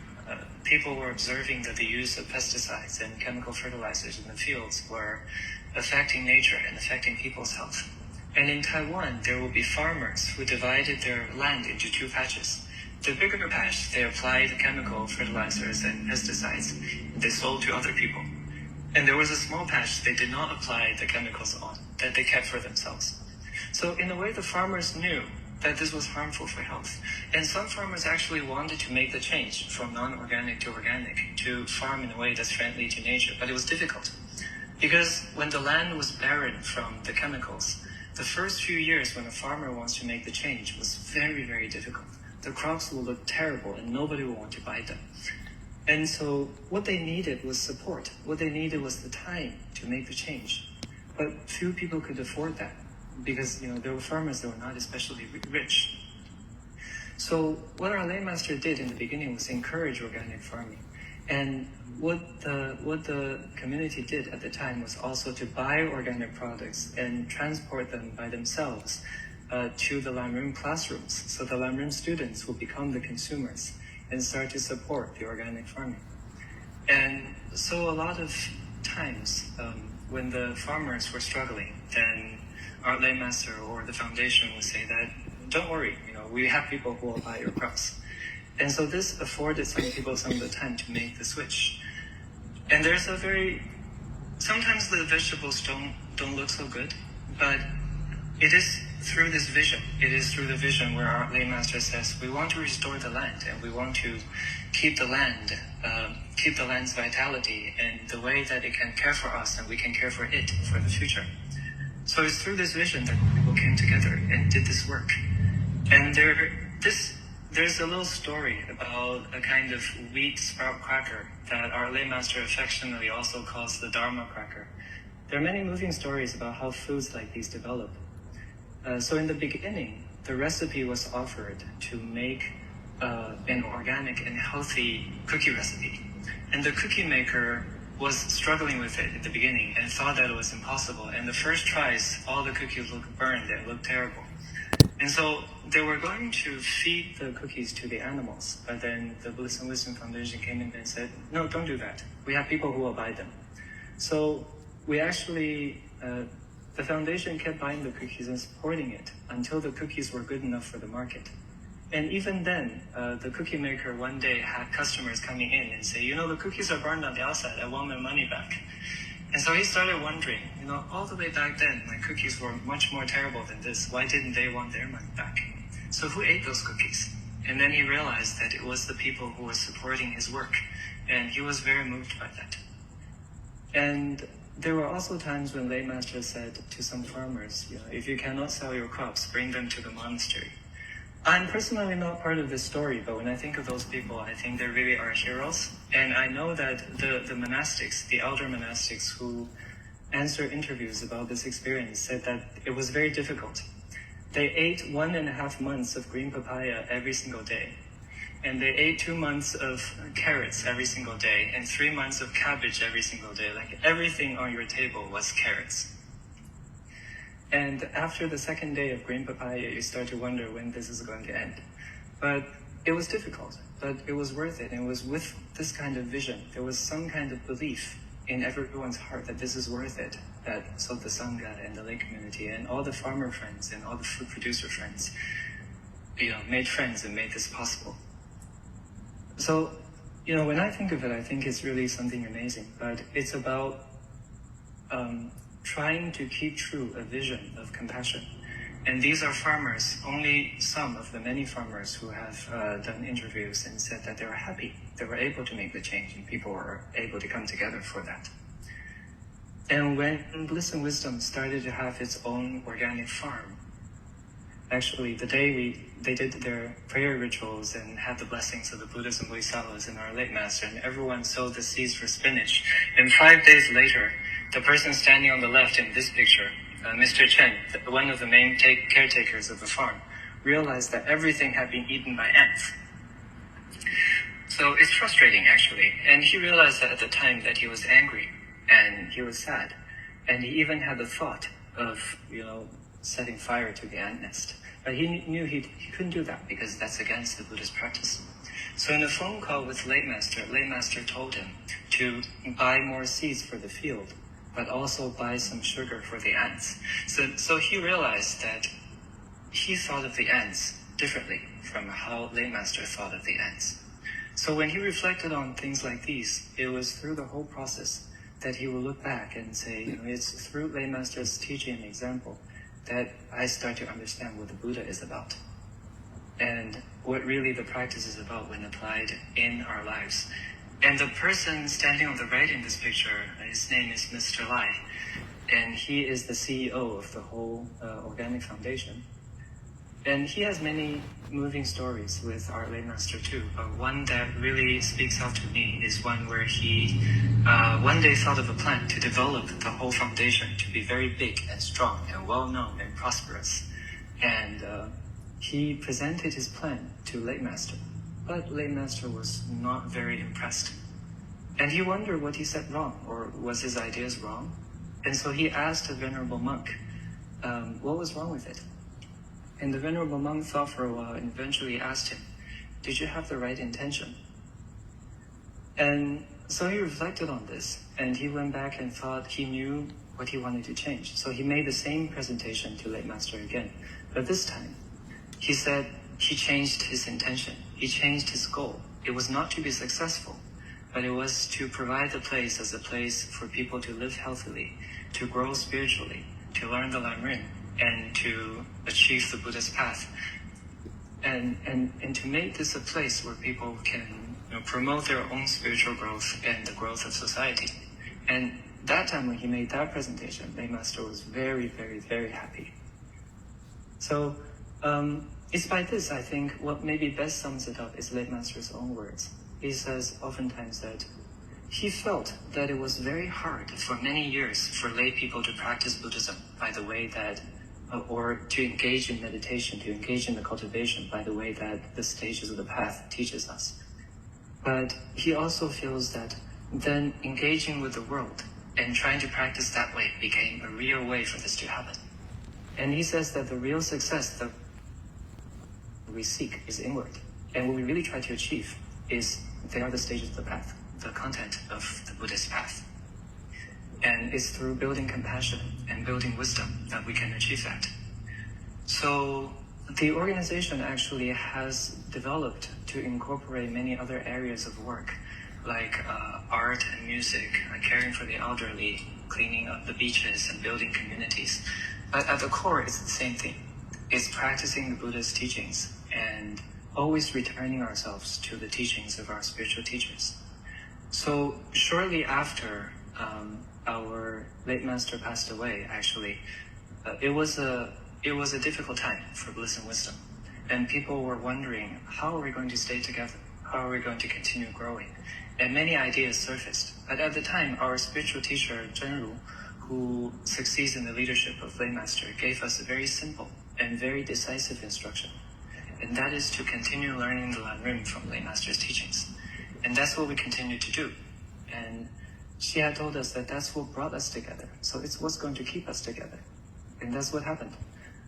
people were observing that the use of pesticides and chemical fertilizers in the fields were affecting nature and affecting people's health. And in Taiwan, there will be farmers who divided their land into 2 patches the bigger patch, they applied chemical fertilizers and pesticides. They sold to other people. And there was a small patch they did not apply the chemicals on, that they kept for themselves. So in a way, the farmers knew that this was harmful for health. And some farmers actually wanted to make the change from non-organic to organic, to farm in a way that's friendly to nature. But it was difficult. Because when the land was barren from the chemicals, the first few years when a farmer wants to make the change was very, very difficult. The crops will look terrible and nobody will want to buy them. And so what they needed was support. What they needed was the time to make the change. But few people could afford that because, there were farmers that were not especially rich. So what our lay master did in the beginning was encourage organic farming. And what the community did at the time was also to buy organic products and transport them by themselves to the Lamrim classrooms. So the Lamrim students will become the consumers and start to support the organic farming. And so a lot of times when the farmers were struggling, then our lay master or the foundation would say that, don't worry, we have people who will buy your crops. And so this afforded some people some of the time to make the switch. And there's sometimes the vegetables don't look so good, but it is through this vision. It is through the vision where our lay master says, we want to restore the land and we want to keep the land, keep the land's vitality and the way that it can care for us and we can care for it for the future. So it's through this vision that people came together and did this work. And there's a little story about a kind of wheat sprout cracker that our lay master affectionately also calls the Dharma cracker. There are many moving stories about how foods like these develop. So in the beginning, the recipe was offered to make an organic and healthy cookie recipe. And the cookie maker was struggling with it at the beginning and thought that it was impossible. And the first tries, all the cookies looked burned and looked terrible. And so they were going to feed the cookies to the animals, but then the Bliss and Wisdom Foundation came in and said, no, don't do that. We have people who will buy them. So we actually, the foundation kept buying the cookies and supporting it until the cookies were good enough for the market. And even then, the cookie maker one day had customers coming in and say, the cookies are burned on the outside. I want my money back. And so he started wondering, all the way back then, my cookies were much more terrible than this. Why didn't they want their money back? So who ate those cookies? And then he realized that it was the people who were supporting his work. And he was very moved by that. And there were also times when lay master said to some farmers, if you cannot sell your crops, bring them to the monastery. I'm personally not part of this story, but when I think of those people, I think they really are heroes. And I know that the monastics, the elder monastics who answered interviews about this experience said that it was very difficult. They ate 1.5 months of green papaya every single day. And they ate 2 months of carrots every single day and 3 months of cabbage every single day. Like everything on your table was carrots. And after the second day of green papaya, you start to wonder when this is going to end. But it was difficult, but it was worth it. And it was with this kind of vision. There was some kind of belief in everyone's heart that this is worth it. So the Sangha and the lay community and all the farmer friends and all the food producer friends, made friends and made this possible. So, when I think of it, I think it's really something amazing. But it's about trying to keep true a vision of compassion. And these are farmers, only some of the many farmers who have done interviews and said that they were happy. They were able to make the change and people were able to come together for that. And when Bliss and Wisdom started to have its own organic farm, actually the day they did their prayer rituals and had the blessings of the Buddhas and Bodhisattvas and our late master, and everyone sowed the seeds for spinach. And 5 days later, the person standing on the left in this picture, Mr. Chen, one of the main caretakers of the farm, realized that everything had been eaten by ants. So it's frustrating, actually. And he realized that at the time that he was angry and he was sad. And he even had the thought of, setting fire to the ant nest. But he knew he couldn't do that because that's against the Buddhist practice. So in a phone call with lay master told him to buy more seeds for the field, but also buy some sugar for the ants. So he realized that he thought of the ants differently from how lay master thought of the ends. So when he reflected on things like these, it was through the whole process that he will look back and say, it's through lay master's teaching and example that I start to understand what the Buddha is about and what really the practice is about when applied in our lives. And the person standing on the right in this picture, his name is Mr. Lai, and he is the CEO of the whole Organic Foundation. And he has many moving stories with our lay master too. But one that really speaks out to me is one where he one day thought of a plan to develop the whole foundation to be very big and strong and well-known and prosperous. And he presented his plan to lay master, but lay master was not very impressed. And he wondered what he said wrong, or was his ideas wrong? And so he asked a venerable monk, what was wrong with it? And the venerable monk thought for a while and eventually asked him, did you have the right intention? And so he reflected on this, and he went back and thought he knew what he wanted to change. So he made the same presentation to lay master again. But this time, he said he changed his intention. He changed his goal. It was not to be successful, but it was to provide the place as a place for people to live healthily, to grow spiritually, to learn the Lamrim, and to achieve the Buddha's path. And to make this a place where people can promote their own spiritual growth and the growth of society. And that time when he made that presentation, Lay Master was very, very, very happy. So it's by this, I think, what maybe best sums it up is Lay Master's own words. He says oftentimes that he felt that it was very hard for many years for lay people to practice Buddhism by the way that, or to engage in meditation, to engage in the cultivation by the way that the stages of the path teaches us. But he also feels that then engaging with the world and trying to practice that way became a real way for this to happen. And he says that the real success that we seek is inward. And what we really try to achieve is, they are the stages of the path, the content of the Buddhist path. And it's through building compassion and building wisdom that we can achieve that. So the organization actually has developed to incorporate many other areas of work, like art and music, caring for the elderly, cleaning up the beaches and building communities. But at the core, it's the same thing. It's practicing the Buddha's teachings and always returning ourselves to the teachings of our spiritual teachers. So shortly after our late master passed away, actually, it was a difficult time for Bliss and Wisdom. And people were wondering, how are we going to stay together? How are we going to continue growing? And many ideas surfaced. But at the time, our spiritual teacher, Zhenru, who succeeds in the leadership of lay master, gave us a very simple and very decisive instruction. And that is to continue learning the Lamrim from lay master's teachings. And that's what we continue to do. And she had told us that that's what brought us together. So it's what's going to keep us together. And that's what happened.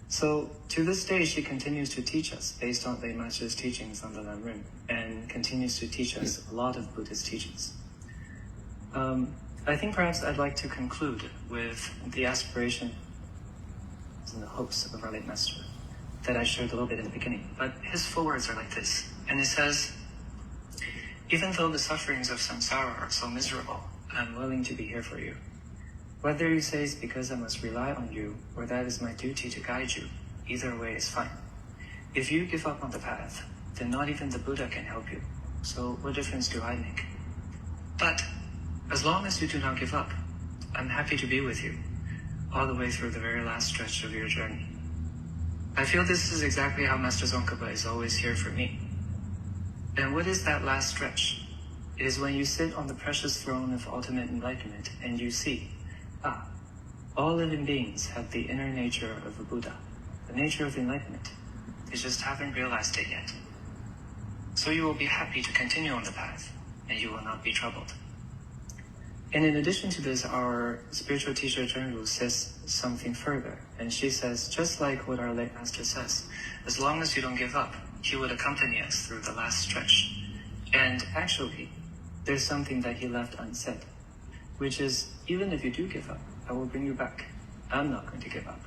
So to this day, she continues to teach us based on lay master's teachings on the Lamrim, and continues to teach us a lot of Buddhist teachings. I think perhaps I'd like to conclude with the aspirations and the hopes of our late master that I shared a little bit in the beginning. But his full words are like this. And it says, even though the sufferings of samsara are so miserable, I'm willing to be here for you. Whether you say it's because I must rely on you, or that is my duty to guide you, either way is fine. If you give up on the path, then not even the Buddha can help you. So what difference do I make? But as long as you do not give up, I'm happy to be with you, all the way through the very last stretch of your journey. I feel this is exactly how Master Tsongkhapa is always here for me. And what is that last stretch? It is when you sit on the precious throne of ultimate enlightenment and you see, all living beings have the inner nature of a Buddha, the nature of enlightenment. They just haven't realized it yet. So you will be happy to continue on the path, and you will not be troubled. And in addition to this, our spiritual teacher Zhenru says something further. And she says, just like what our late master says, as long as you don't give up, he would accompany us through the last stretch. And actually, there's something that he left unsaid, which is, even if you do give up, I will bring you back. I'm not going to give up.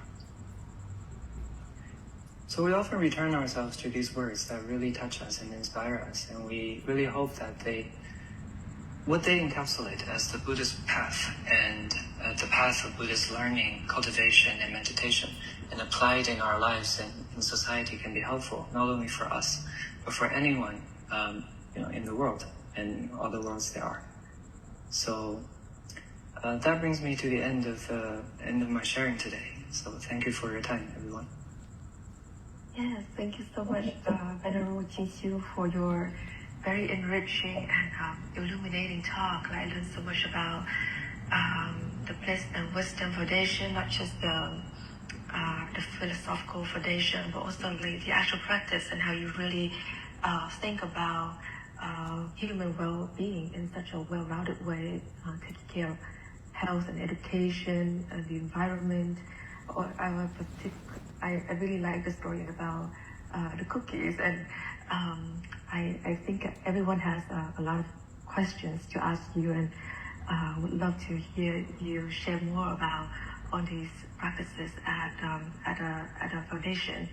So we often return ourselves to these words that really touch us and inspire us, and we really hope that what they encapsulate as the Buddhist path and the path of Buddhist learning, cultivation, and meditation, and applied in our lives and in society can be helpful, not only for us, but for anyone in the world and all the worlds there are. So that brings me to the end of my sharing today. So thank you for your time, everyone. Yes, thank you so much, Venerable Jingxiu, for your very enriching and illuminating talk. I learned so much about the Bliss and Wisdom Foundation, not just the philosophical foundation, but also like the actual practice and how you really think about human well-being in such a well-rounded way, taking care of health and education and the environment. I really like the story about the cookies, and I think everyone has a lot of questions to ask you, and would love to hear you share more about all these practices at a foundation.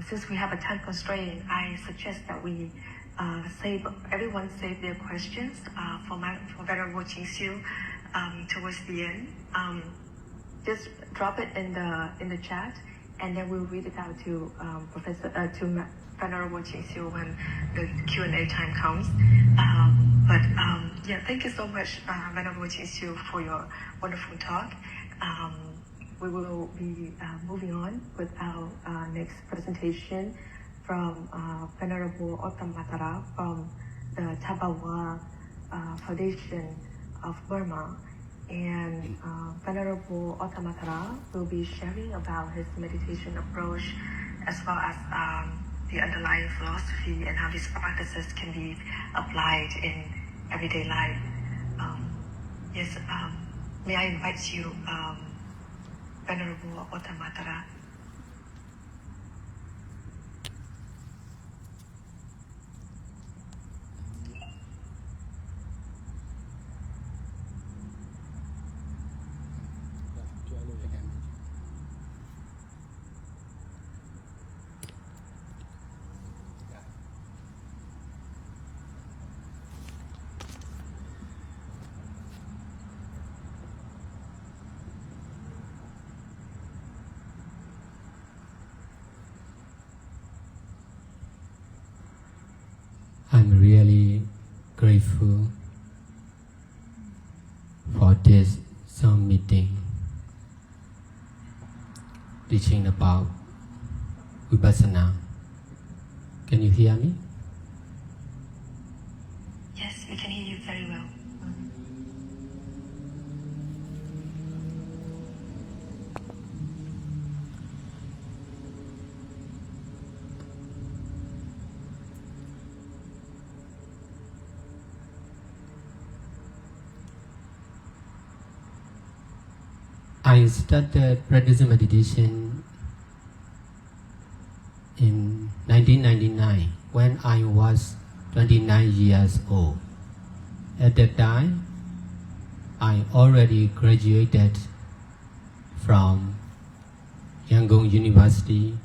Since we have a time constraint, I suggest that we everyone save their questions for Venerable Jingxiu towards the end. Just drop it in the chat, and then we'll read it out to Venerable Jingxiu when the Q&A time comes. Thank you so much, Venerable Jingxiu, for your wonderful talk. We will be moving on with our next presentation from Venerable Ottamatara from the Tabawa Foundation of Burma. And Venerable Ottamatara will be sharing about his meditation approach, as well as the underlying philosophy and how these practices can be applied in everyday life. May I invite you, Venerable Ottamatara. I'm really grateful for this Zoom meeting teaching about Vipassana. Can you hear me? Yes, we can hear you very well. I started practicing meditation in 1999 when I was 29 years old. At that time, I already graduated from Yangon University,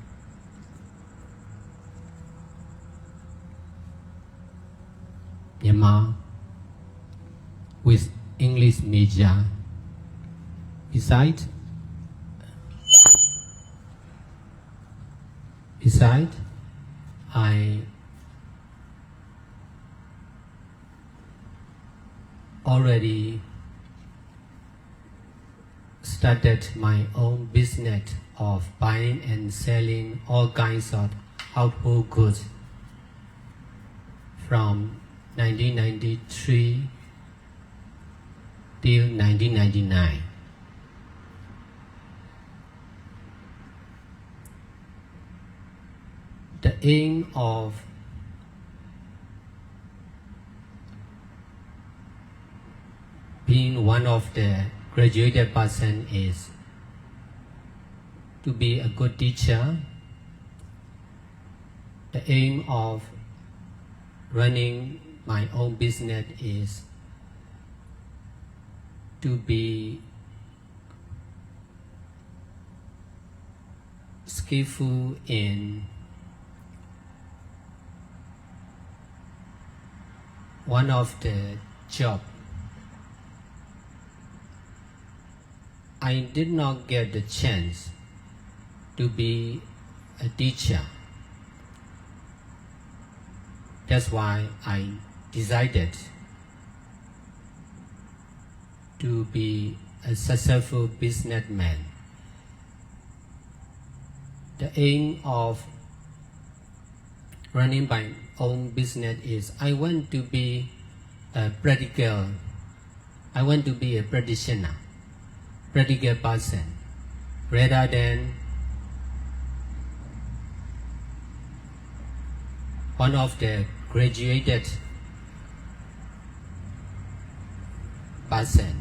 Myanmar, with English major. Besides, I already started my own business of buying and selling all kinds of household goods from 1993 till 1999. The aim of being one of the graduated person is to be a good teacher. The aim of running my own business is to be skillful in one of the job. I did not get the chance to be a teacher. That's why I decided to be a successful businessman. The aim of running my own business is I want to be a practitioner, practical person, rather than one of the graduated person.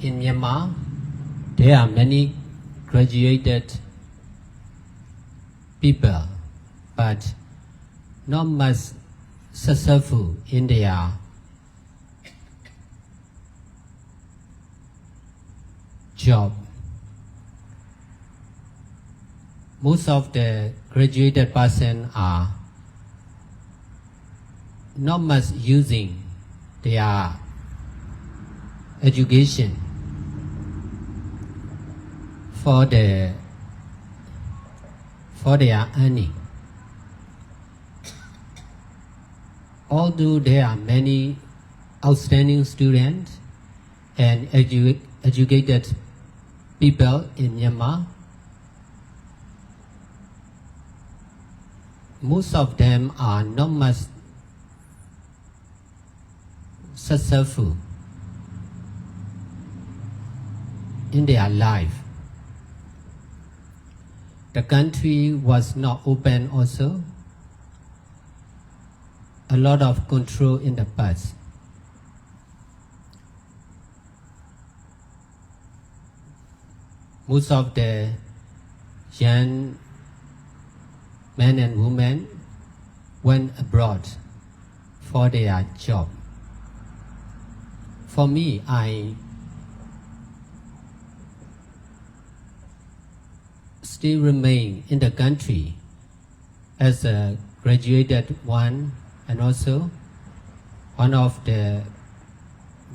In Myanmar, there are many graduated people, but not much successful in their job. Most of the graduated person are not much using their education for their earning. Although there are many outstanding students and educated people in Myanmar, most of them are not much successful in their life. The country was not open also. A lot of control in the past. Most of the young men and women went abroad for their job. For me, I still remain in the country as a graduated one and also one of the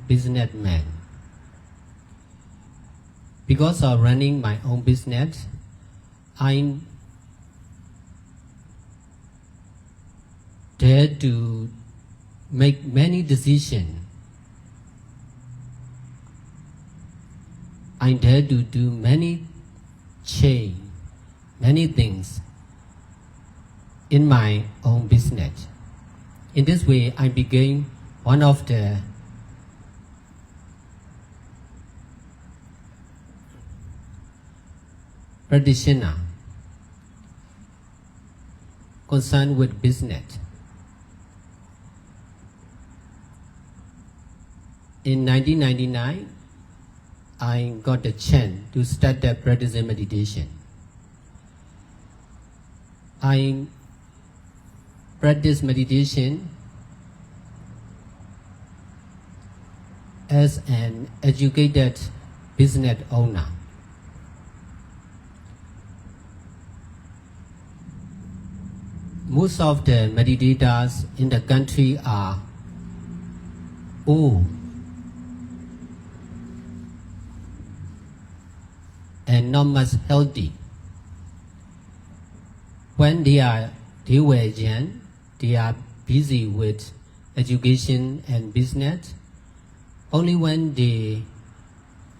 businessmen. Because of running my own business, I dare to make many decisions. I dare to do many things in my own business. In this way, I became one of the practitioners concerned with business. In 1999, I got the chance to start the practicing meditation. I practice meditation as an educated business owner. Most of the meditators in the country are old and not much healthy. When they were young, they are busy with education and business. Only when they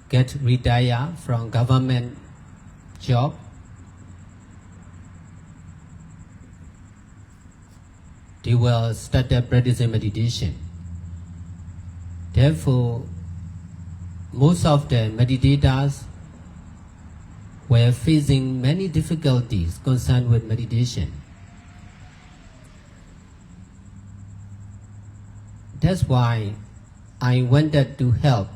get retired from government job, they will start their practicing meditation. Therefore, most of the meditators were facing many difficulties concerned with meditation. That's why I wanted to help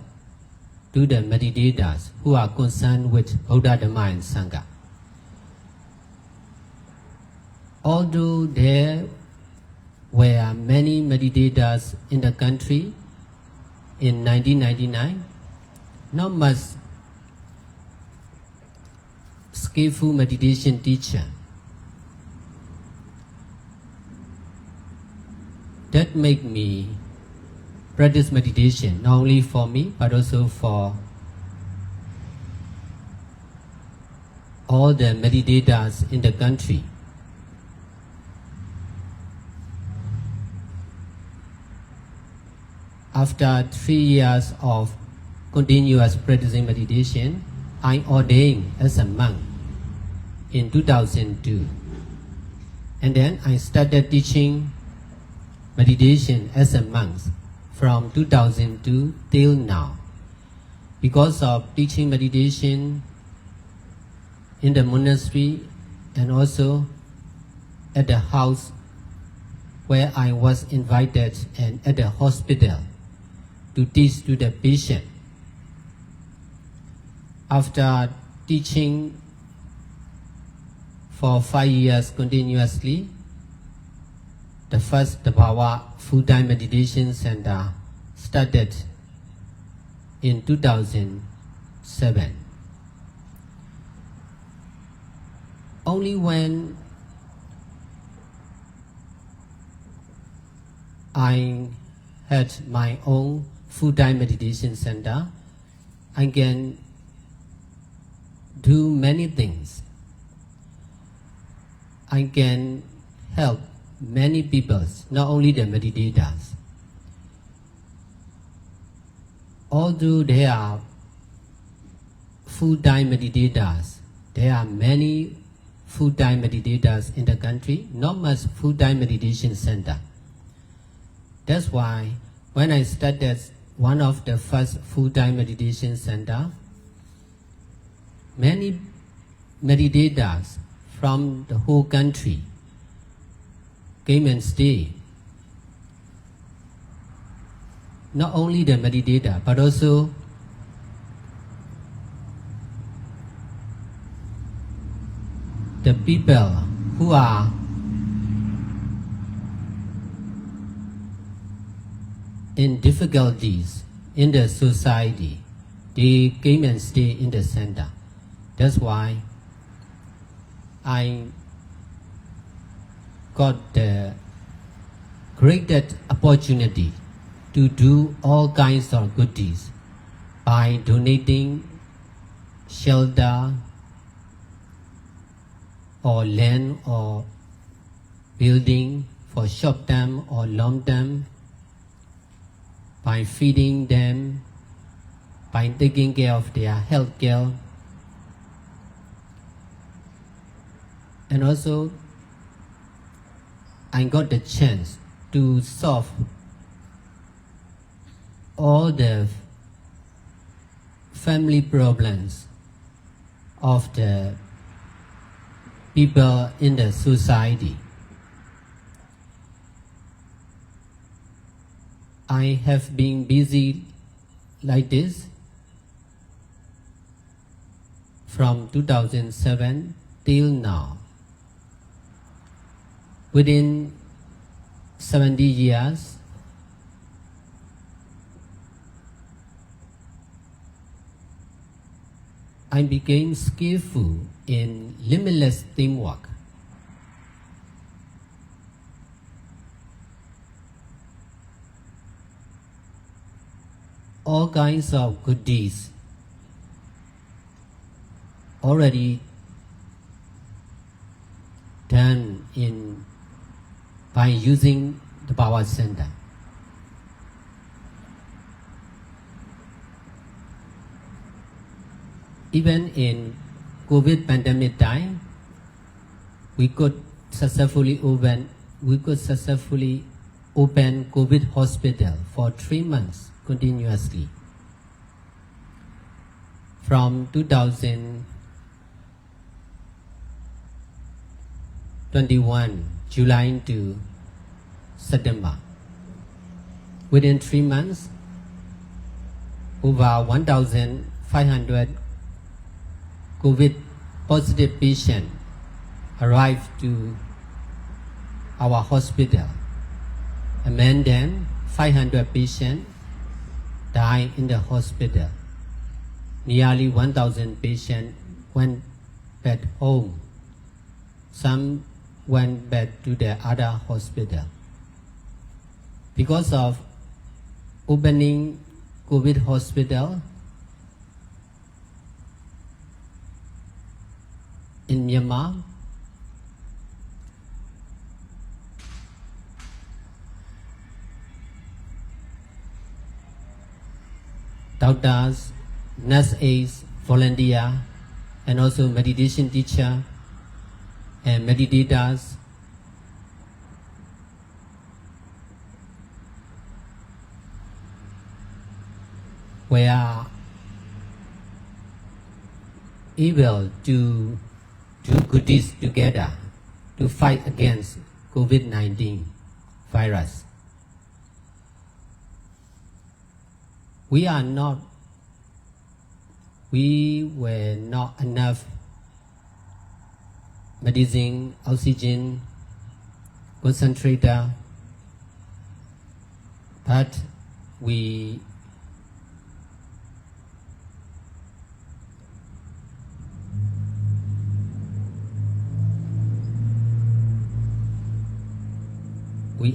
to the meditators who are concerned with Buddha Dhamma and Sangha. Although there were many meditators in the country in 1999, not much skillful meditation teacher. That make me practice meditation not only for me but also for all the meditators in the country. After 3 years of continuous practicing meditation, I ordained as a monk in 2002. And then I started teaching meditation as a monk from 2002 till now. Because of teaching meditation in the monastery and also at the house where I was invited and at the hospital to teach to the patient. After teaching for 5 years continuously, the first Tabawa full-time meditation center started in 2007. Only when I had my own full-time meditation center, I can do many things. I can help many people, not only the meditators. Although there are full-time meditators, there are many full-time meditators in the country, not much full-time meditation center. That's why when I started one of the first full-time meditation center, many meditators from the whole country came and stayed. Not only the meditator, but also the people who are in difficulties in the society, they came and stayed in the center. That's why I got the greatest opportunity to do all kinds of good deeds by donating shelter or land or building for short term or long term, by feeding them, by taking care of their health care. And also, I got the chance to solve all the family problems of the people in the society. I have been busy like this from 2007 till now. Within 70 years, I became skillful in limitless teamwork. All kinds of good deeds already done by using the Power Center. Even in COVID pandemic time, we could successfully open COVID hospital for 3 months continuously. From 2021 July to September. Within 3 months, over 1,500 COVID positive patients arrived to our hospital. Among them, 500 patients died in the hospital. Nearly 1,000 patients went back home. Some went back to their other hospital. Because of opening COVID hospital in Myanmar, doctors, nurse aides, volunteer, and also meditation teacher and meditators were able to do good deeds together to fight against COVID-19 virus. We were not enough medicine, oxygen, concentrator, but we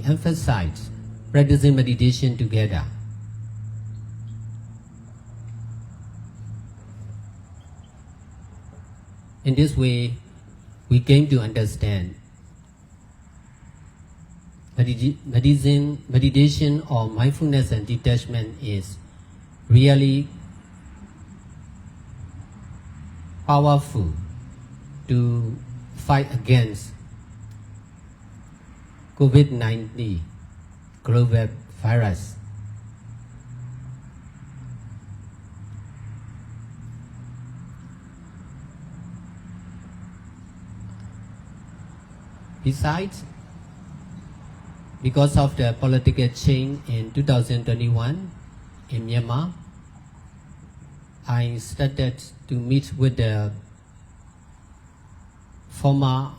emphasize practicing meditation together. In this way, we came to understand meditation or mindfulness and detachment is really powerful to fight against COVID-19 global virus. Besides, because of the political change in 2021 in Myanmar, I started to meet with the former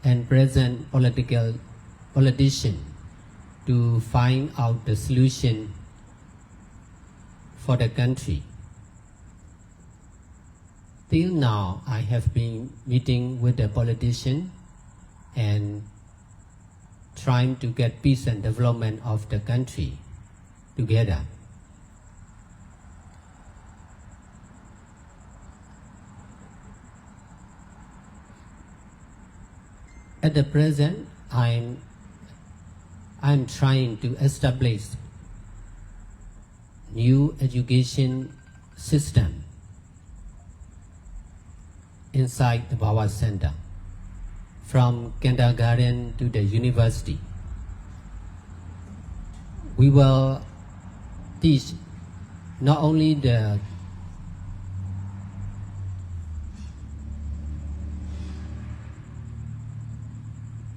and present politician to find out the solution for the country. Till now, I have been meeting with the politician and trying to get peace and development of the country together. At the present, I'm trying to establish new education system inside the Bhawa Center, from kindergarten to the university. We will teach not only the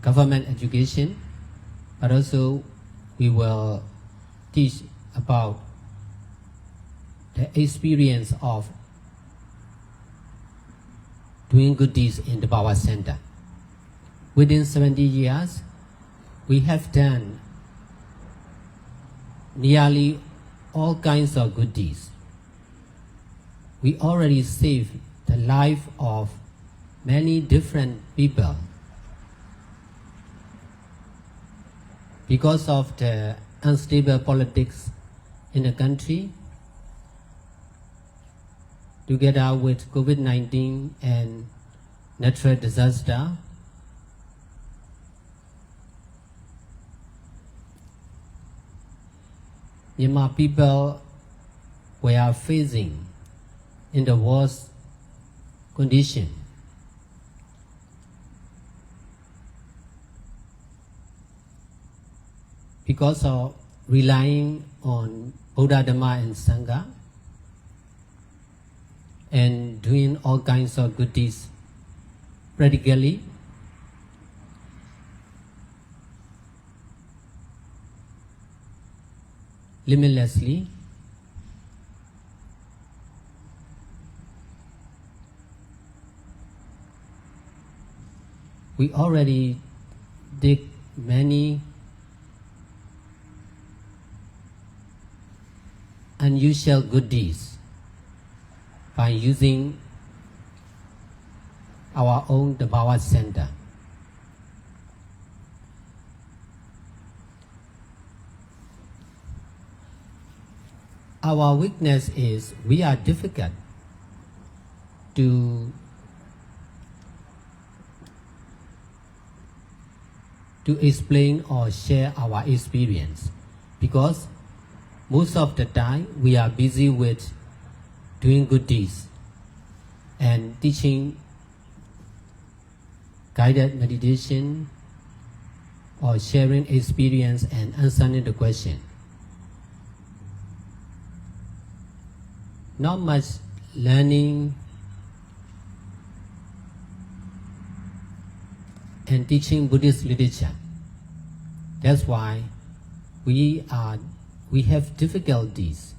government education, but also we will teach about the experience of doing good deeds in the Bhawa Center. Within 70 years, we have done nearly all kinds of good deeds. We already saved the life of many different people. Because of the unstable politics in the country, together with COVID-19 and natural disaster, Myanmar people were facing in the worst condition. Because of relying on Buddha, Dhamma and Sangha and doing all kinds of good deeds practically, limitlessly, we already did many unusual good deeds. by using our own Tabawa center. Our weakness is we are difficult to explain or share our experience because most of the time we are busy with doing good deeds and teaching guided meditation or sharing experience and answering the question. Not much learning and teaching Buddhist literature. That's why we have difficulties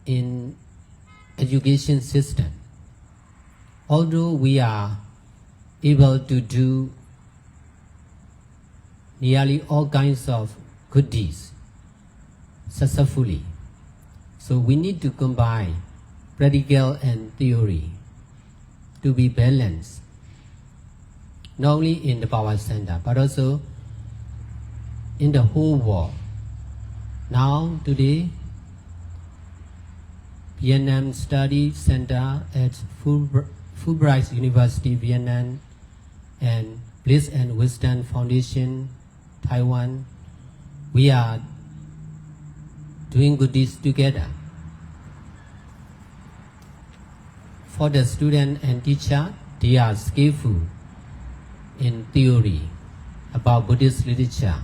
in education system. Although we are able to do nearly all kinds of good deeds successfully, so we need to combine practical and theory to be balanced, not only in the Power Center, but also in the whole world. Now, today, Vietnam Study Center at Fulbright University, Vietnam, and Bliss and Wisdom Foundation, Taiwan, we are doing good deeds together. For the student and teacher, they are skillful in theory about Buddhist literature.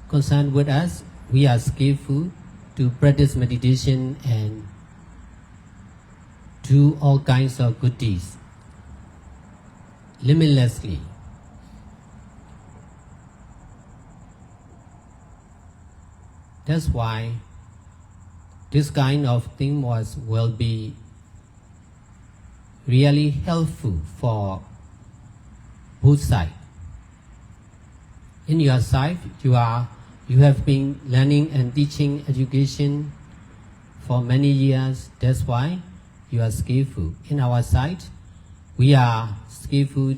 Concerned with us, we are skillful to practice meditation and do all kinds of good deeds limitlessly. That's why this kind of thing will be really helpful for both sides. In your side, you have been learning and teaching education for many years. That's why you are skillful. In our side, we are skillful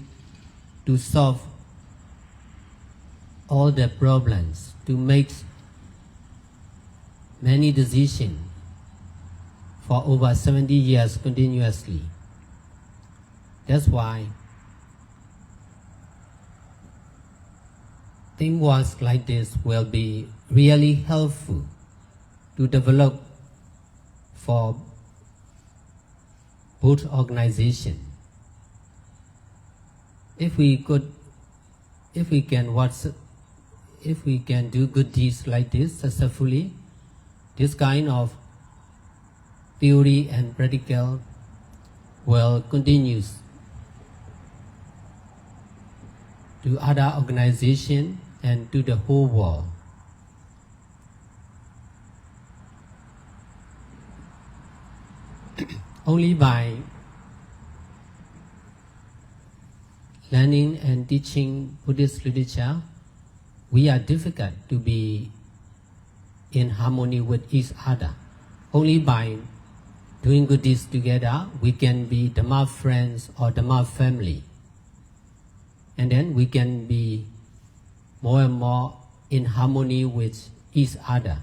to solve all the problems, to make many decisions for over 70 years continuously. That's why teamwork like this will be really helpful to develop for both organizations. If we can do good deeds like this successfully, this kind of theory and practical will continue to other organizations and to the whole world. Only by learning and teaching Buddhist literature, we are difficult to be in harmony with each other. Only by doing good deeds together, we can be Dhamma friends or Dhamma family. And then we can be more and more in harmony with each other.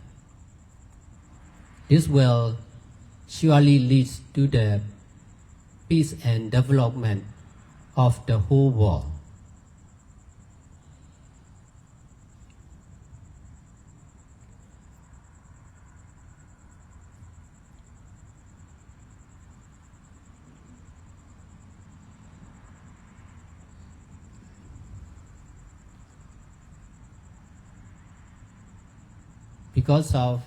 This will surely lead to the peace and development of the whole world. Because of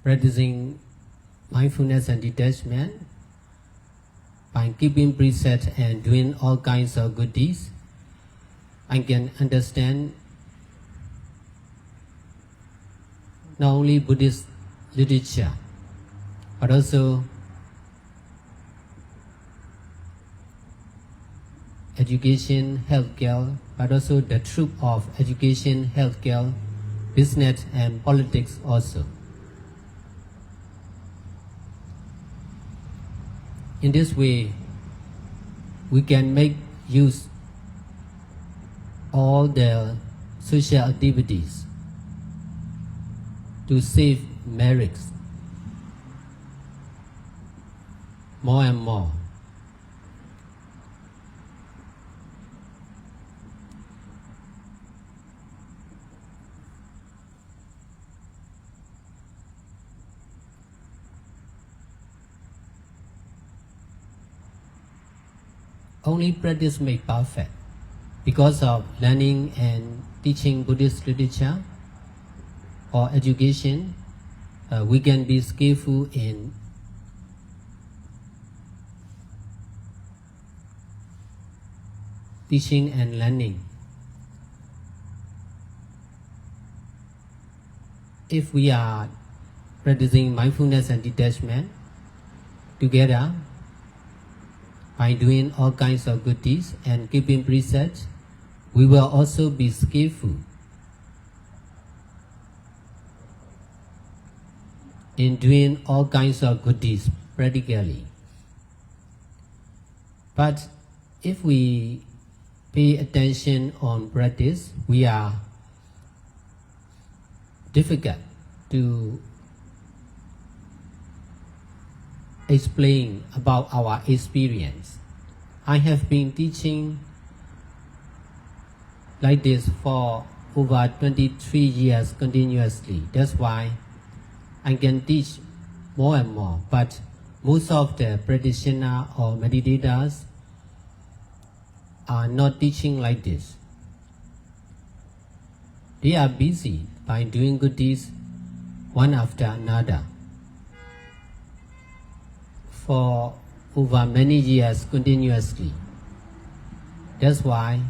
practicing mindfulness and detachment, by keeping precepts and doing all kinds of good deeds, I can understand not only Buddhist literature, but also education, healthcare, but also the truth of education, healthcare, business and politics also. In this way, we can make use all the social activities to save marriage more and more. Only practice makes perfect. Because of learning and teaching Buddhist literature or education, we can be skillful in teaching and learning. If we are practicing mindfulness and detachment together, by doing all kinds of good deeds and keeping precepts, we will also be skillful in doing all kinds of good deeds practically. But if we pay attention on practice, we are difficult to explain about our experience. I have been teaching like this for over 23 years continuously. That's why I can teach more and more. But most of the practitioners or meditators are not teaching like this. They are busy by doing good deeds one after another for over many years continuously. That's why,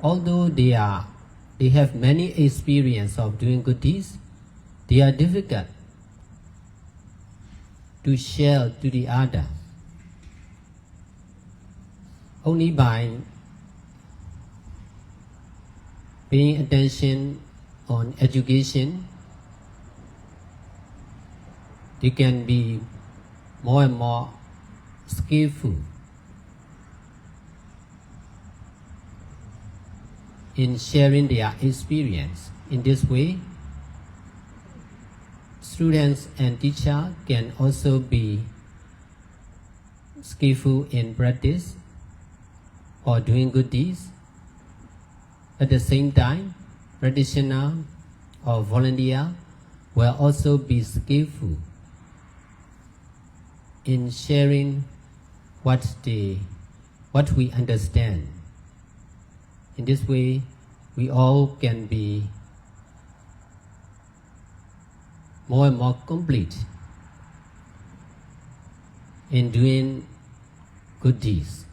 although they have many experience of doing good deeds, they are difficult to share to the other. Only by paying attention on education, they can be more and more skillful in sharing their experience. In this way, students and teachers can also be skillful in practice or doing good deeds. At the same time, practitioner or volunteer will also be skillful in sharing what we understand. In this way, we all can be more and more complete in doing good deeds.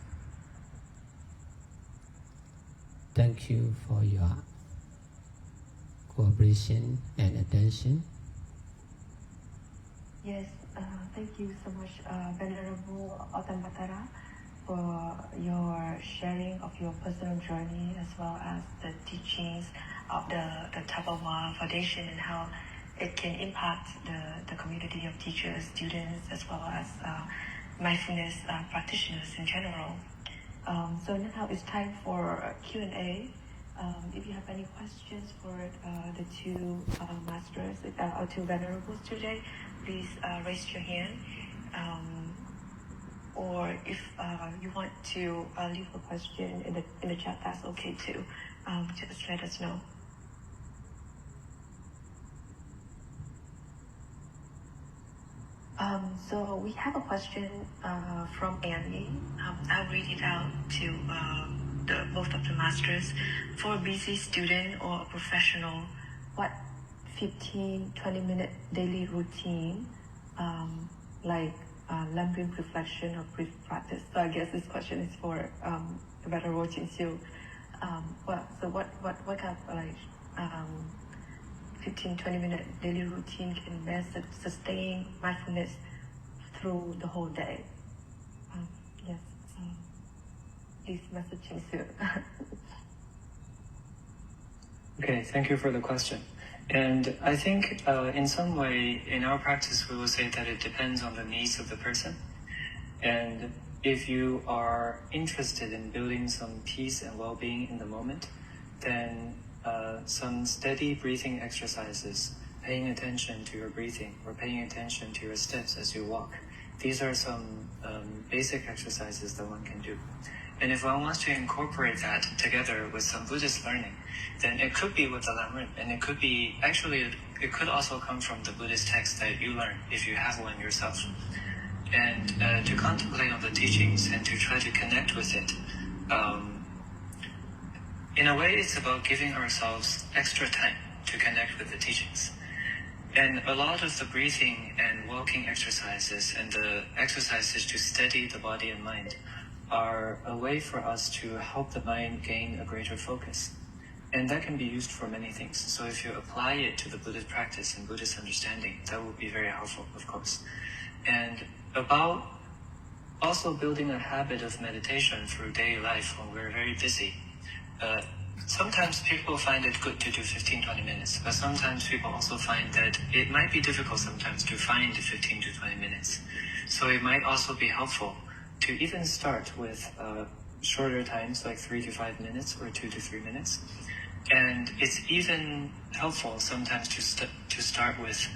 Thank you for your cooperation and attention. Yes, thank you so much, Venerable Otambatara, for your sharing of your personal journey as well as the teachings of the Tabawa Foundation and how it can impact the community of teachers, students, as well as mindfulness practitioners in general. So now it's time for Q&A. If you have any questions for the two masters or two venerables today, please raise your hand. Or if you want to leave a question in the chat, that's okay too. Just let us know. So we have a question from Annie. I'll read it out to both of the masters. For a busy student or a professional, what 15-20 minute daily routine, like Lamrim reflection or brief practice? So I guess this question is for Venerable Chinsiu. So what kind of like 15-20 minute daily routine can best sustain mindfulness through the whole day? Yes, please message Chinsiu. Okay, thank you for the question. And I think in some way, in our practice, we will say that it depends on the needs of the person. And if you are interested in building some peace and well-being in the moment, then some steady breathing exercises, paying attention to your breathing or paying attention to your steps as you walk. These are some basic exercises that one can do. And if one wants to incorporate that together with some Buddhist learning, then it could be with the Lamrim, and it could be, actually, it could also come from the Buddhist text that you learn if you have one yourself. And to contemplate on the teachings and to try to connect with it. In a way, it's about giving ourselves extra time to connect with the teachings. And a lot of the breathing and walking exercises and the exercises to steady the body and mind are a way for us to help the mind gain a greater focus. And that can be used for many things. So if you apply it to the Buddhist practice and Buddhist understanding, that would be very helpful, of course. And about also building a habit of meditation through daily life when we're very busy. Sometimes people find it good to do 15-20 minutes, but sometimes people also find that it might be difficult sometimes to find 15 to 20 minutes. So it might also be helpful to even start with shorter times, like 3 to 5 minutes or 2 to 3 minutes. And it's even helpful sometimes to start with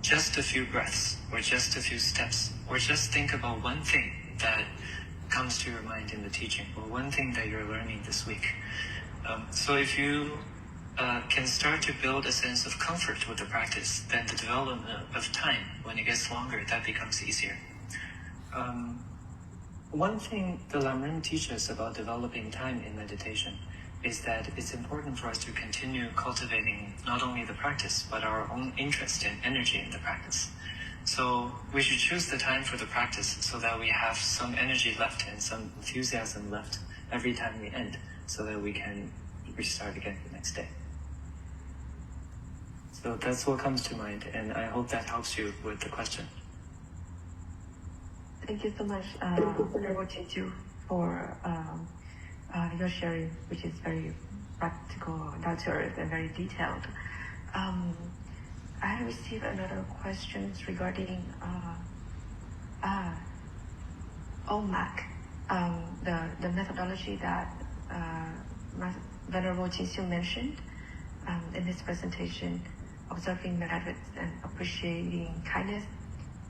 just a few breaths or just a few steps, or just think about one thing that comes to your mind in the teaching, or one thing that you're learning this week. So if you can start to build a sense of comfort with the practice, then the development of time, when it gets longer, that becomes easier. One thing the Lamrim teaches about developing time in meditation is that it's important for us to continue cultivating not only the practice, but our own interest and energy in the practice. So we should choose the time for the practice so that we have some energy left and some enthusiasm left every time we end, so that we can restart again the next day. So that's what comes to mind, and I hope that helps you with the question. Thank you so much, Venerable Chinchu, for your sharing, which is very practical, down to earth, and very detailed. I received another question regarding OMAC, the methodology that Venerable Chinchu mentioned in his presentation, observing merits and appreciating kindness.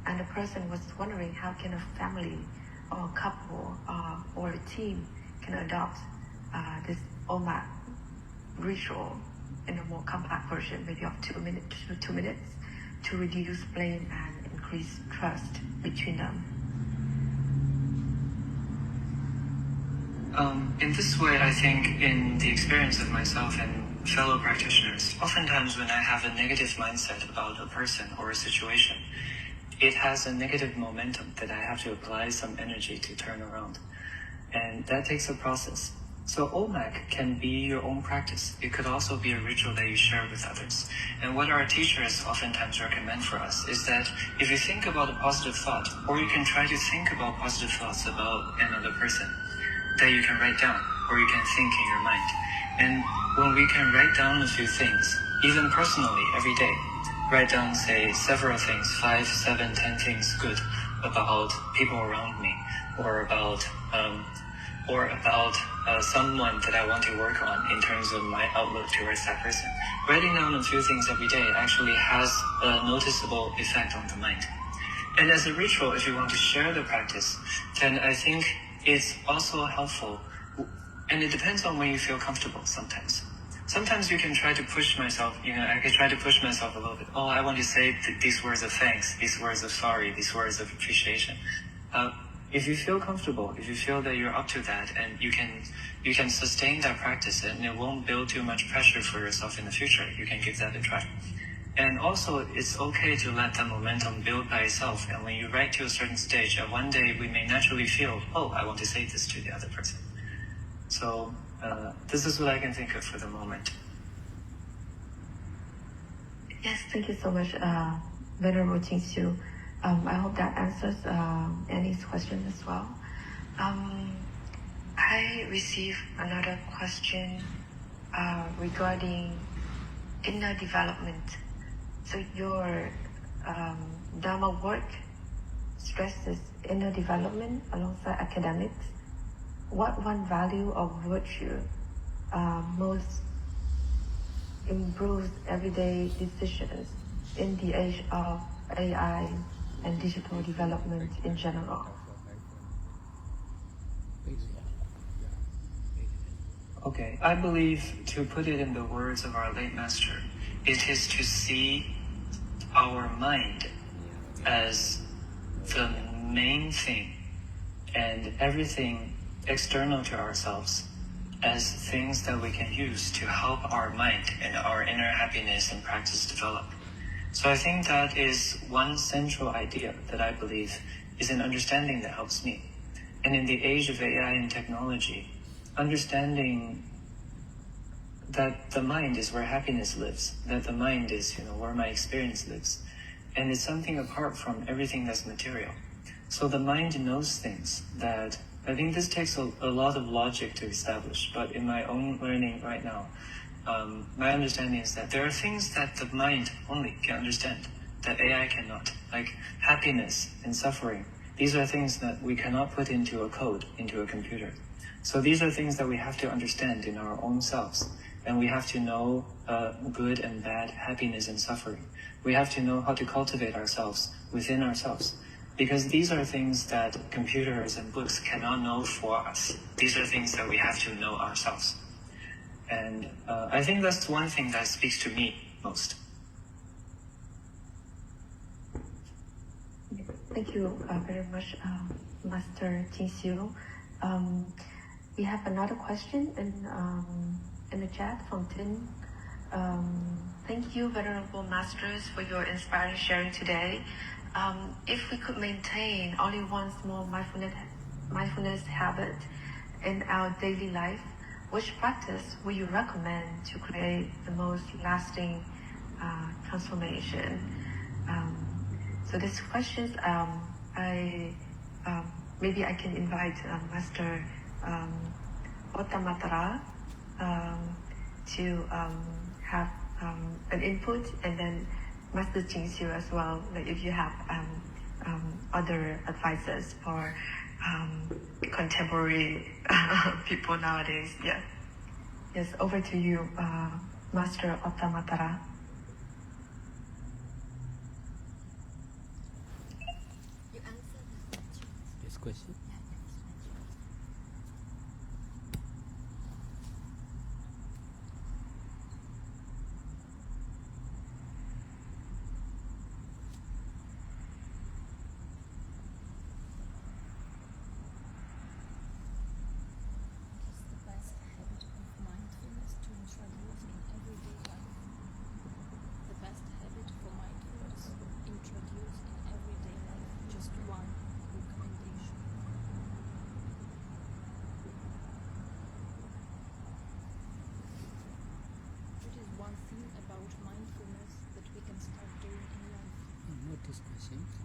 And the person was wondering how can a family or a couple or a team can adopt this OMAC ritual in a more compact version, maybe of 2 minutes to reduce blame and increase trust between them. In this way, I think in the experience of myself and fellow practitioners, oftentimes when I have a negative mindset about a person or a situation, it has a negative momentum that I have to apply some energy to turn around. And that takes a process. So OMAC can be your own practice. It could also be a ritual that you share with others. And what our teachers oftentimes recommend for us is that if you think about a positive thought, or you can try to think about positive thoughts about another person, that you can write down, or you can think in your mind. And when we can write down a few things, even personally, every day, write down, say, several things, 5, 7, 10 things good about people around me, or about someone that I want to work on in terms of my outlook towards that person. Writing down a few things every day actually has a noticeable effect on the mind. And as a ritual, if you want to share the practice, then I think it's also helpful, and it depends on when you feel comfortable sometimes. Sometimes you can try to push myself, I can try to push myself a little bit. Oh, I want to say these words of thanks, these words of sorry, these words of appreciation. If you feel comfortable, if you feel that you're up to that, and you can sustain that practice, and it won't build too much pressure for yourself in the future, you can give that a try. And also, it's okay to let that momentum build by itself. And when you write to a certain stage, one day we may naturally feel, oh, I want to say this to the other person. So this is what I can think of for the moment. Yes, thank you so much, Venerable Chinchu. I hope that answers Annie's question as well. I received another question regarding inner development. So your Dharma work stresses inner development alongside academics. What one value or virtue most improves everyday decisions in the age of AI and digital development in general? Okay, I believe, to put it in the words of our late master, it is to see our mind as the main thing and everything external to ourselves as things that we can use to help our mind and our inner happiness and practice develop. So I think that is one central idea that I believe is an understanding that helps me. And in the age of AI and technology, understanding that the mind is where happiness lives, that the mind is, where my experience lives, and it's something apart from everything that's material. So the mind knows things that, I think this takes a lot of logic to establish, but in my own learning right now, my understanding is that there are things that the mind only can understand, that AI cannot, like happiness and suffering. These are things that we cannot put into a code, into a computer. So these are things that we have to understand in our own selves. And we have to know good and bad, happiness and suffering. We have to know how to cultivate ourselves within ourselves. Because these are things that computers and books cannot know for us. These are things that we have to know ourselves. And I think that's one thing that speaks to me most. Thank you very much, Master Jin Xiu. We have another question in the chat from Tin. Thank you, Venerable Masters, for your inspiring sharing today. If we could maintain only one small mindfulness habit in our daily life, which practice would you recommend to create the most lasting transformation? So these questions, maybe I can invite Master Ottamatara to have an input, and then Master Jin Xiu as well, like if you have other advices for contemporary people nowadays. Yeah. Yes, over to you, Master Ottamatara. You answer the question. This question?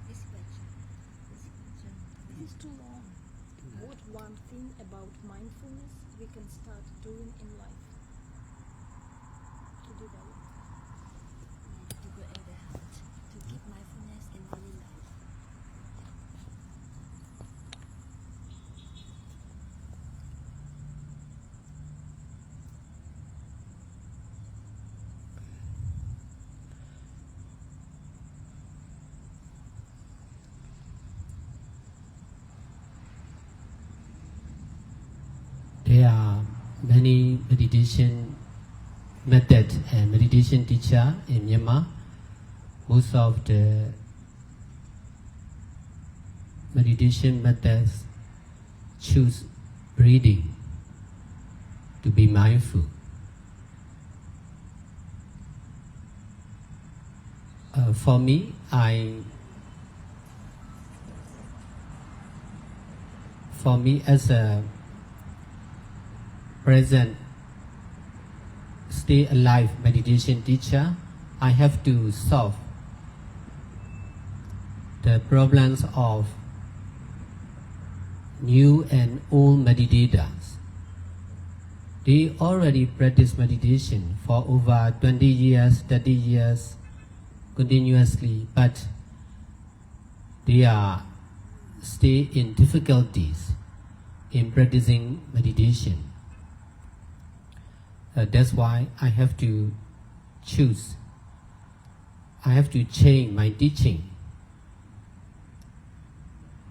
This question? This question is too long. What one thing about mindfulness we can start doing in life to develop? To go in the heart, to keep mindfulness in daily life. There are many meditation methods and meditation teacher in Myanmar. Most of the meditation methods choose breathing to be mindful. For me, as a present stay alive meditation teacher, I have to solve the problems of new and old meditators. They already practice meditation for over 20 years, 30 years continuously, but they are still in difficulties in practicing meditation. That's why I have to choose. I have to change my teaching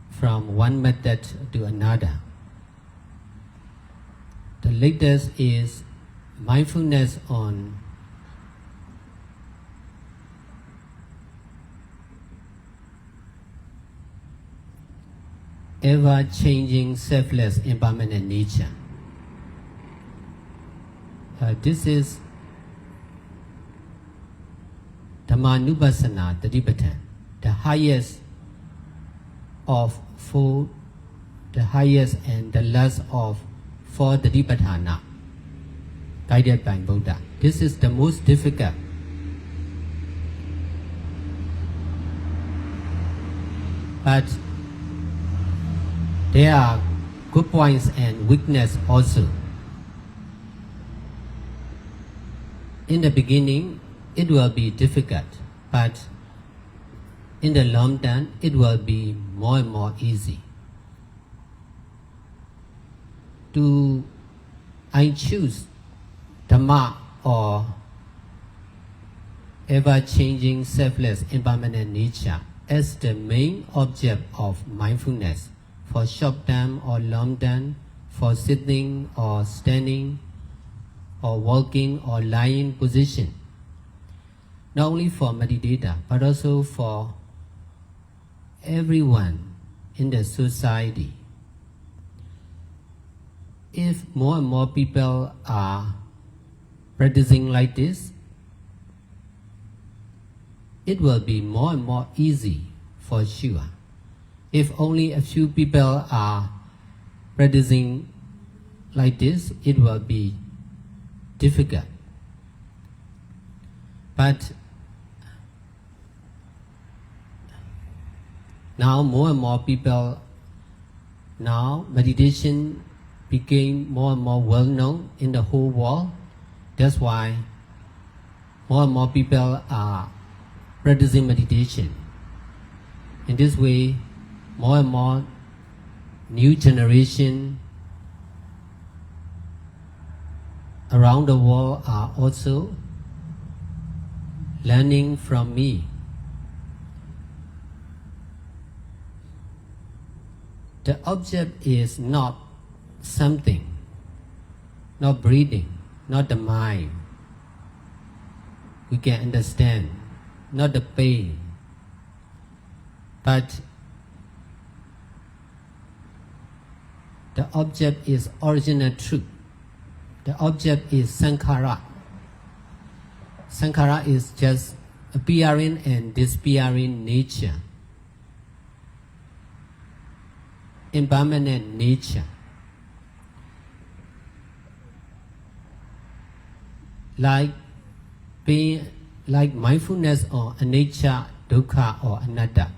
from one method to another. The latest is mindfulness on ever-changing selfless impermanent nature. This is Dhammanupassana Tadipatthana, the highest of four, the highest and the last of four Tadipatthana guided by Buddha. This is the most difficult. But there are good points and weakness also. In the beginning, it will be difficult, but in the long term, it will be more and more easy. I choose Dhamma or ever-changing selfless impermanent nature as the main object of mindfulness for short term or long term, for sitting or standing or walking or lying position. Not only for meditator, but also for everyone in the society. If more and more people are practicing like this, it will be more and more easy for sure. If only a few people are practicing like this, it will be difficult. But now more and more people, now meditation became more and more well known in the whole world. That's why more and more people are practicing meditation. In this way, more and more new generation around the world are also learning from me. The object is not something, not breathing, not the mind. We can understand, not the pain, but the object is original truth. The object is sankhara. Sankhara is just appearing and disappearing nature, impermanent nature. Like being, like mindfulness on anicca, dukkha or anatta.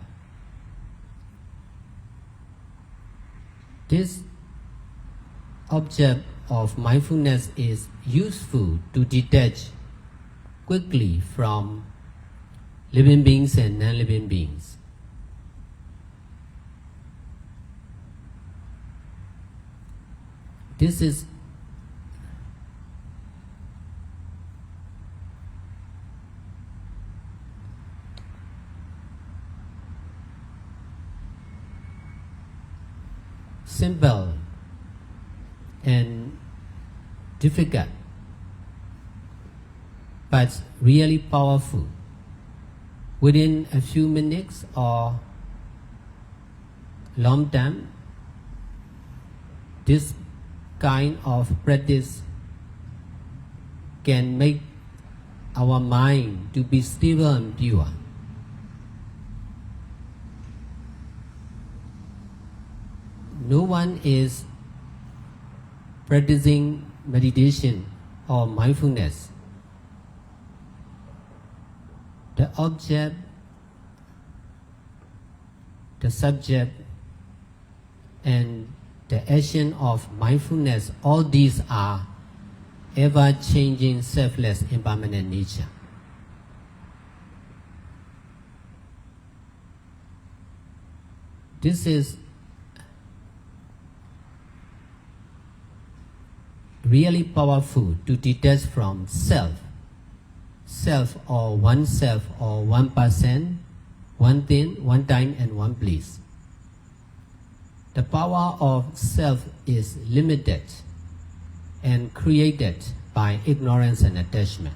This object of mindfulness is useful to detach quickly from living beings and non-living beings. This is simple and difficult, but really powerful. Within a few minutes or long time, this kind of practice can make our mind to be stable and pure. No one is practicing meditation or mindfulness. The object, the subject, and the action of mindfulness, all these are ever-changing, selfless, impermanent nature. This is really powerful to detach from self or oneself or one person, one thing, one time and one place. The power of self is limited and created by ignorance and attachment.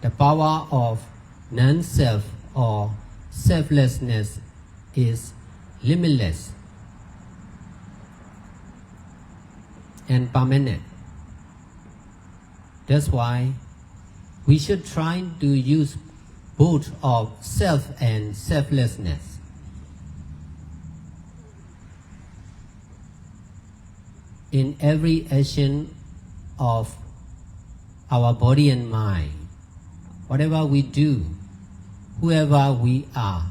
The power of non-self or selflessness is limitless and permanent. That's why we should try to use both of self and selflessness. In every action of our body and mind, whatever we do, whoever we are,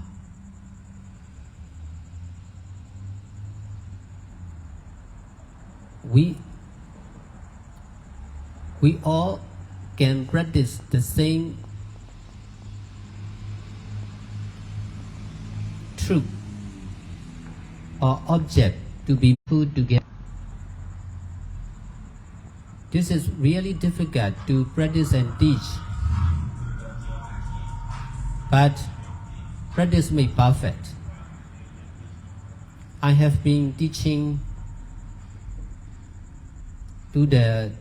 we all can practice the same truth or object to be put together. This is really difficult to practice and teach, but practice makes perfect. I have been teaching to the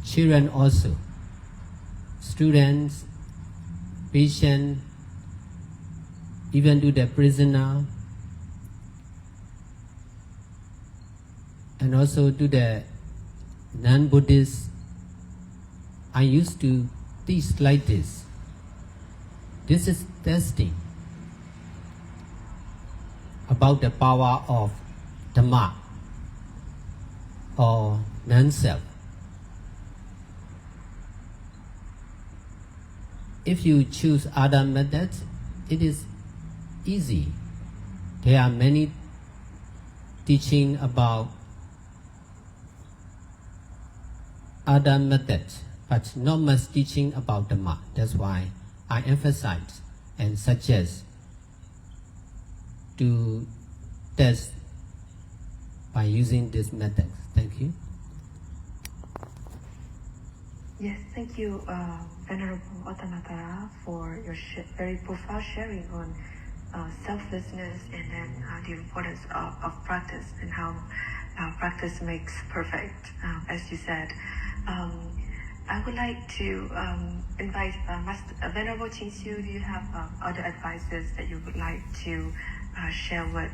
children also, students, patients, even to the prisoner, and also to the non-Buddhists. I used to teach like this. This is testing about the power of Dhamma or non-self. If you choose other methods, it is easy. There are many teaching about other methods, but not much teaching about Dhamma. That's why I emphasize and suggest to test by using this method. Thank you. Yes, thank you, Venerable Ottamatara, for your very profound sharing on selflessness and then the importance of practice and how practice makes perfect, as you said. I would like to invite Venerable Qingxiu. Do you have other advices that you would like to share with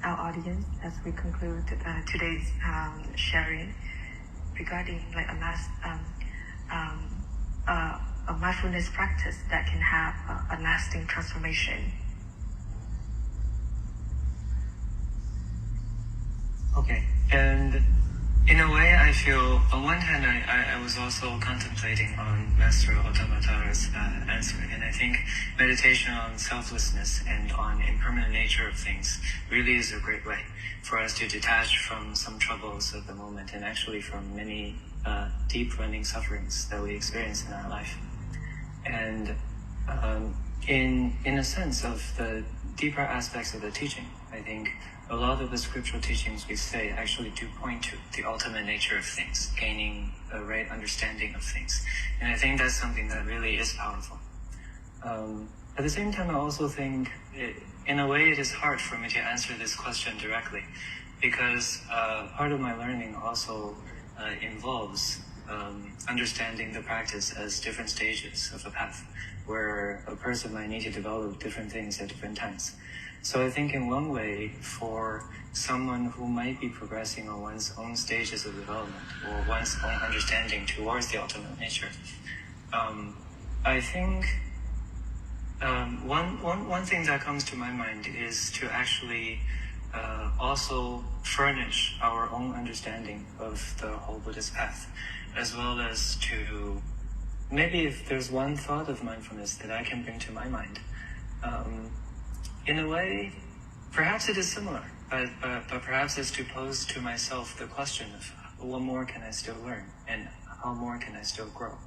our audience as we conclude today's sharing regarding like a mindfulness practice that can have a lasting transformation? Okay, and in a way, I feel, on one hand, I was also contemplating on Master Ottamatara's answer, and I think meditation on selflessness and on impermanent nature of things really is a great way for us to detach from some troubles of the moment and actually from many deep-running sufferings that we experience in our life. And in a sense of the deeper aspects of the teaching, I think a lot of the scriptural teachings we say actually do point to the ultimate nature of things, gaining a right understanding of things. And I think that's something that really is powerful. At the same time, I also think, in a way, it is hard for me to answer this question directly, because part of my learning also involves understanding the practice as different stages of a path, where a person might need to develop different things at different times. So I think in one way, for someone who might be progressing on one's own stages of development or one's own understanding towards the ultimate nature, I think one thing that comes to my mind is to actually also furnish our own understanding of the whole Buddhist path, as well as to maybe if there's one thought of mindfulness that I can bring to my mind, in a way, perhaps it is similar, but perhaps it's to pose to myself the question of what more can I still learn and how more can I still grow?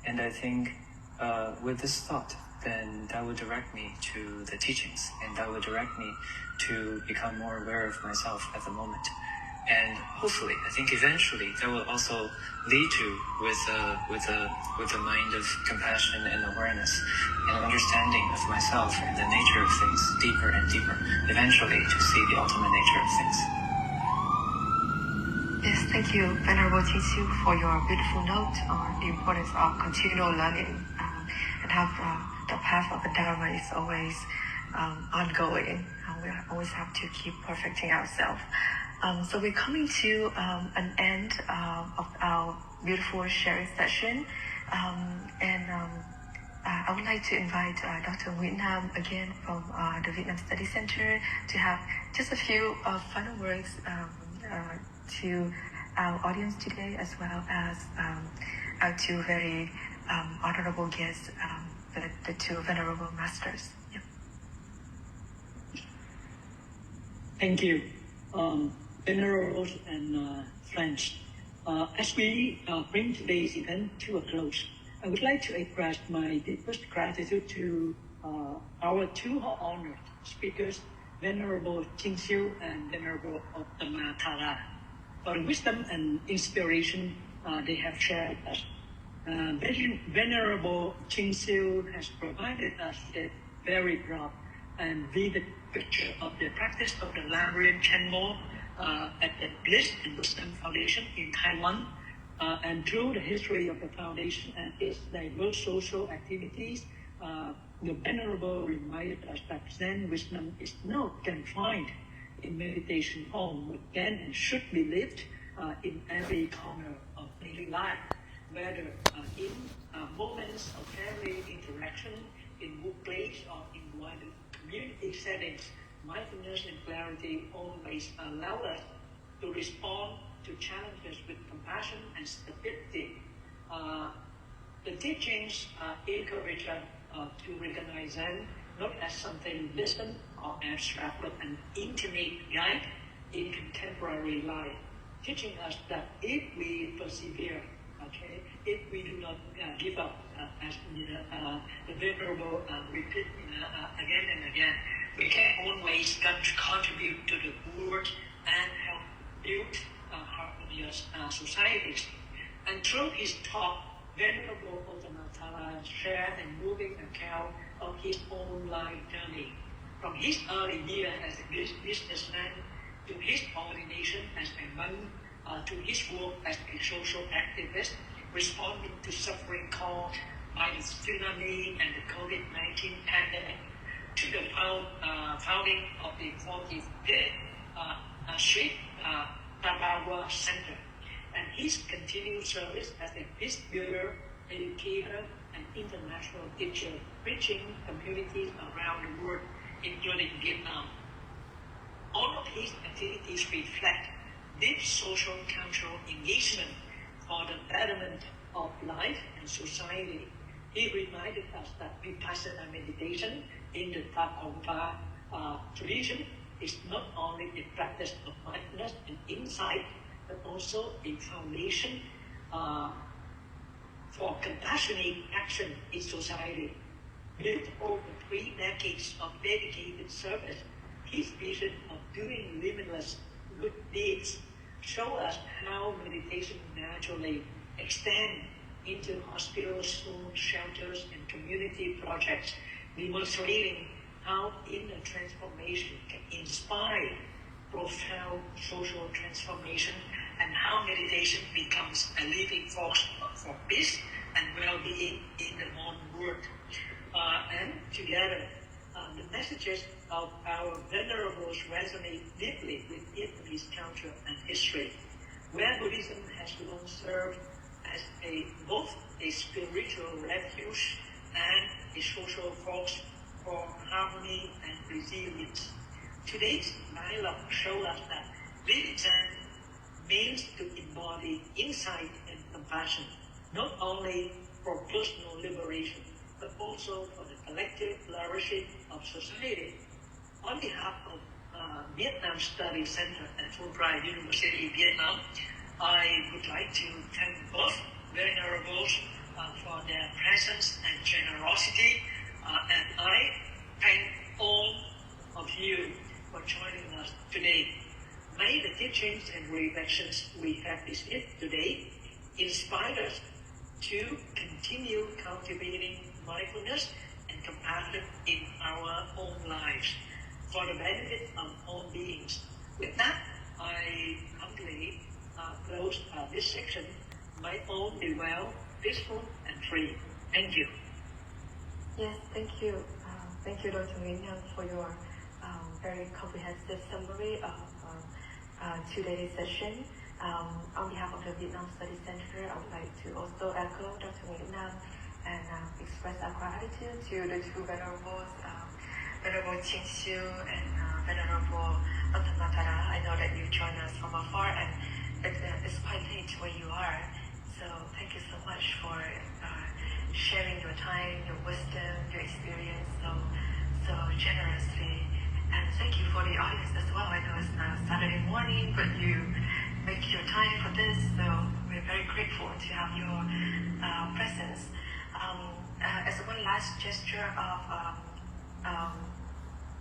And I think with this thought, then that would direct me to the teachings, and that would direct me to become more aware of myself at the moment. And hopefully, I think eventually that will also lead to with a mind of compassion and awareness and understanding of myself and the nature of things deeper and deeper, eventually to see the ultimate nature of things. Yes, thank you, Venerable Qingxiu, for your beautiful note on the importance of continual learning and how the path of the Dharma is always ongoing. We always have to keep perfecting ourselves. So we're coming to an end of our beautiful sharing session. I would like to invite Dr. Nguyễn Nam again from the Vietnam Study Center to have just a few final words to our audience today, as well as our two very honorable guests, the two venerable masters. Yeah. Thank you, venerables and friends. As we bring today's event to a close, I would like to express my deepest gratitude to our two honored speakers, Venerable Qingxiu and Venerable Gautama, for the wisdom and inspiration they have shared with us. Venerable Qingxiu has provided us a very broad and vivid picture of the practice of the Lamrian Chenmo at the Bliss and Wisdom Foundation in Taiwan. And through the history of the foundation and its diverse social activities, the Venerable reminded us that Zen wisdom is not confined in meditation home, but can and should be lived in every corner of daily life, whether in moments of family interaction, in workplace, or in wider community settings. Mindfulness and clarity always allow us to respond to challenges with compassion and stability. The teachings encourage us to recognize Zen not as something distant or abstract, but an intimate guide in contemporary life, teaching us that if we persevere, if we do not give up, as the Venerable repeat again and again, we can always contribute to the world and help build harmonious societies. And through his talk, Venerable Gautama shared a moving account of his own life journey, from his early years as a businessman to his ordination as a monk, to his work as a social activist, responding to suffering caused by the tsunami and the COVID-19 pandemic, to the founding of the 45th Street Tabawa Center, and his continued service as a peace builder, educator, and international teacher, reaching communities around the world, including Vietnam. All of his activities reflect deep social cultural engagement for the betterment of life and society. He reminded us that Vipassana meditation in the Thakongpa tradition is not only a practice of mindfulness and insight, but also a foundation for compassionate action in society. Built over 3 decades of dedicated service, his vision of doing limitless good deeds show us how meditation naturally extends into hospitals, schools, shelters, and community projects, demonstrating how inner transformation can inspire profound social transformation, and how meditation becomes a living force for peace and well-being in the modern world. And together, the messages of our venerables resonate deeply with Vietnamese culture and history, where Buddhism has long served as both a spiritual refuge and a social force for harmony and resilience. Today's dialogue shows us that living Zen means to embody insight and compassion, not only for personal liberation, but also for the collective flourishing of society. On behalf of Vietnam Study Center at Fulbright University in Vietnam, I would like to thank both venerables for their presence and generosity, and I thank all of you for joining us today. May the teachings and reflections we have discussed today inspire us to continue cultivating mindfulness and compassion in our own lives for the benefit of all beings. With that, I humbly close this section. May all be well, peaceful, and free. Thank you. Yes, thank you. Thank you, Dr. Nguyen, for your very comprehensive summary of today's session. On behalf of the Vietnam Study Center, I would like to also echo Dr. Nguyen and express our gratitude to the two venerables, Venerable Ching Xiu and Venerable Uttamatara. I know that you joined us from afar, and it's quite late where you are. So thank you so much for sharing your time, your wisdom, your experience so generously. And thank you for the audience as well. I know it's Saturday morning, but you make your time for this, so we're very grateful to have your presence. As one last gesture of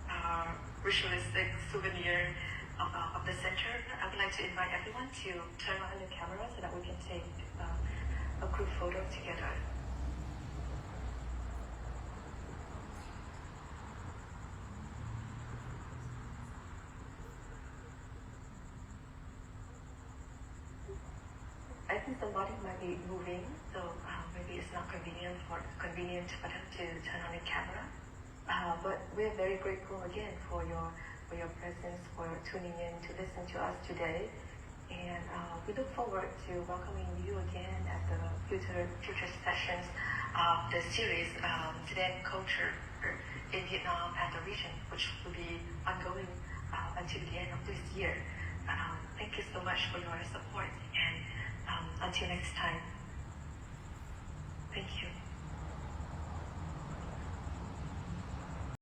our ritualistic souvenir of the center, I would like to invite everyone to turn on the camera so that we can take a group photo together. I think somebody might be moving, so maybe it's not convenient for them to turn on the camera. But we're very grateful again for your presence, for tuning in to listen to us today, and we look forward to welcoming you again at the future sessions of the series Tibetan Culture in Vietnam and the region, which will be ongoing until the end of this year. Thank you so much for your support, and until next time. Thank you.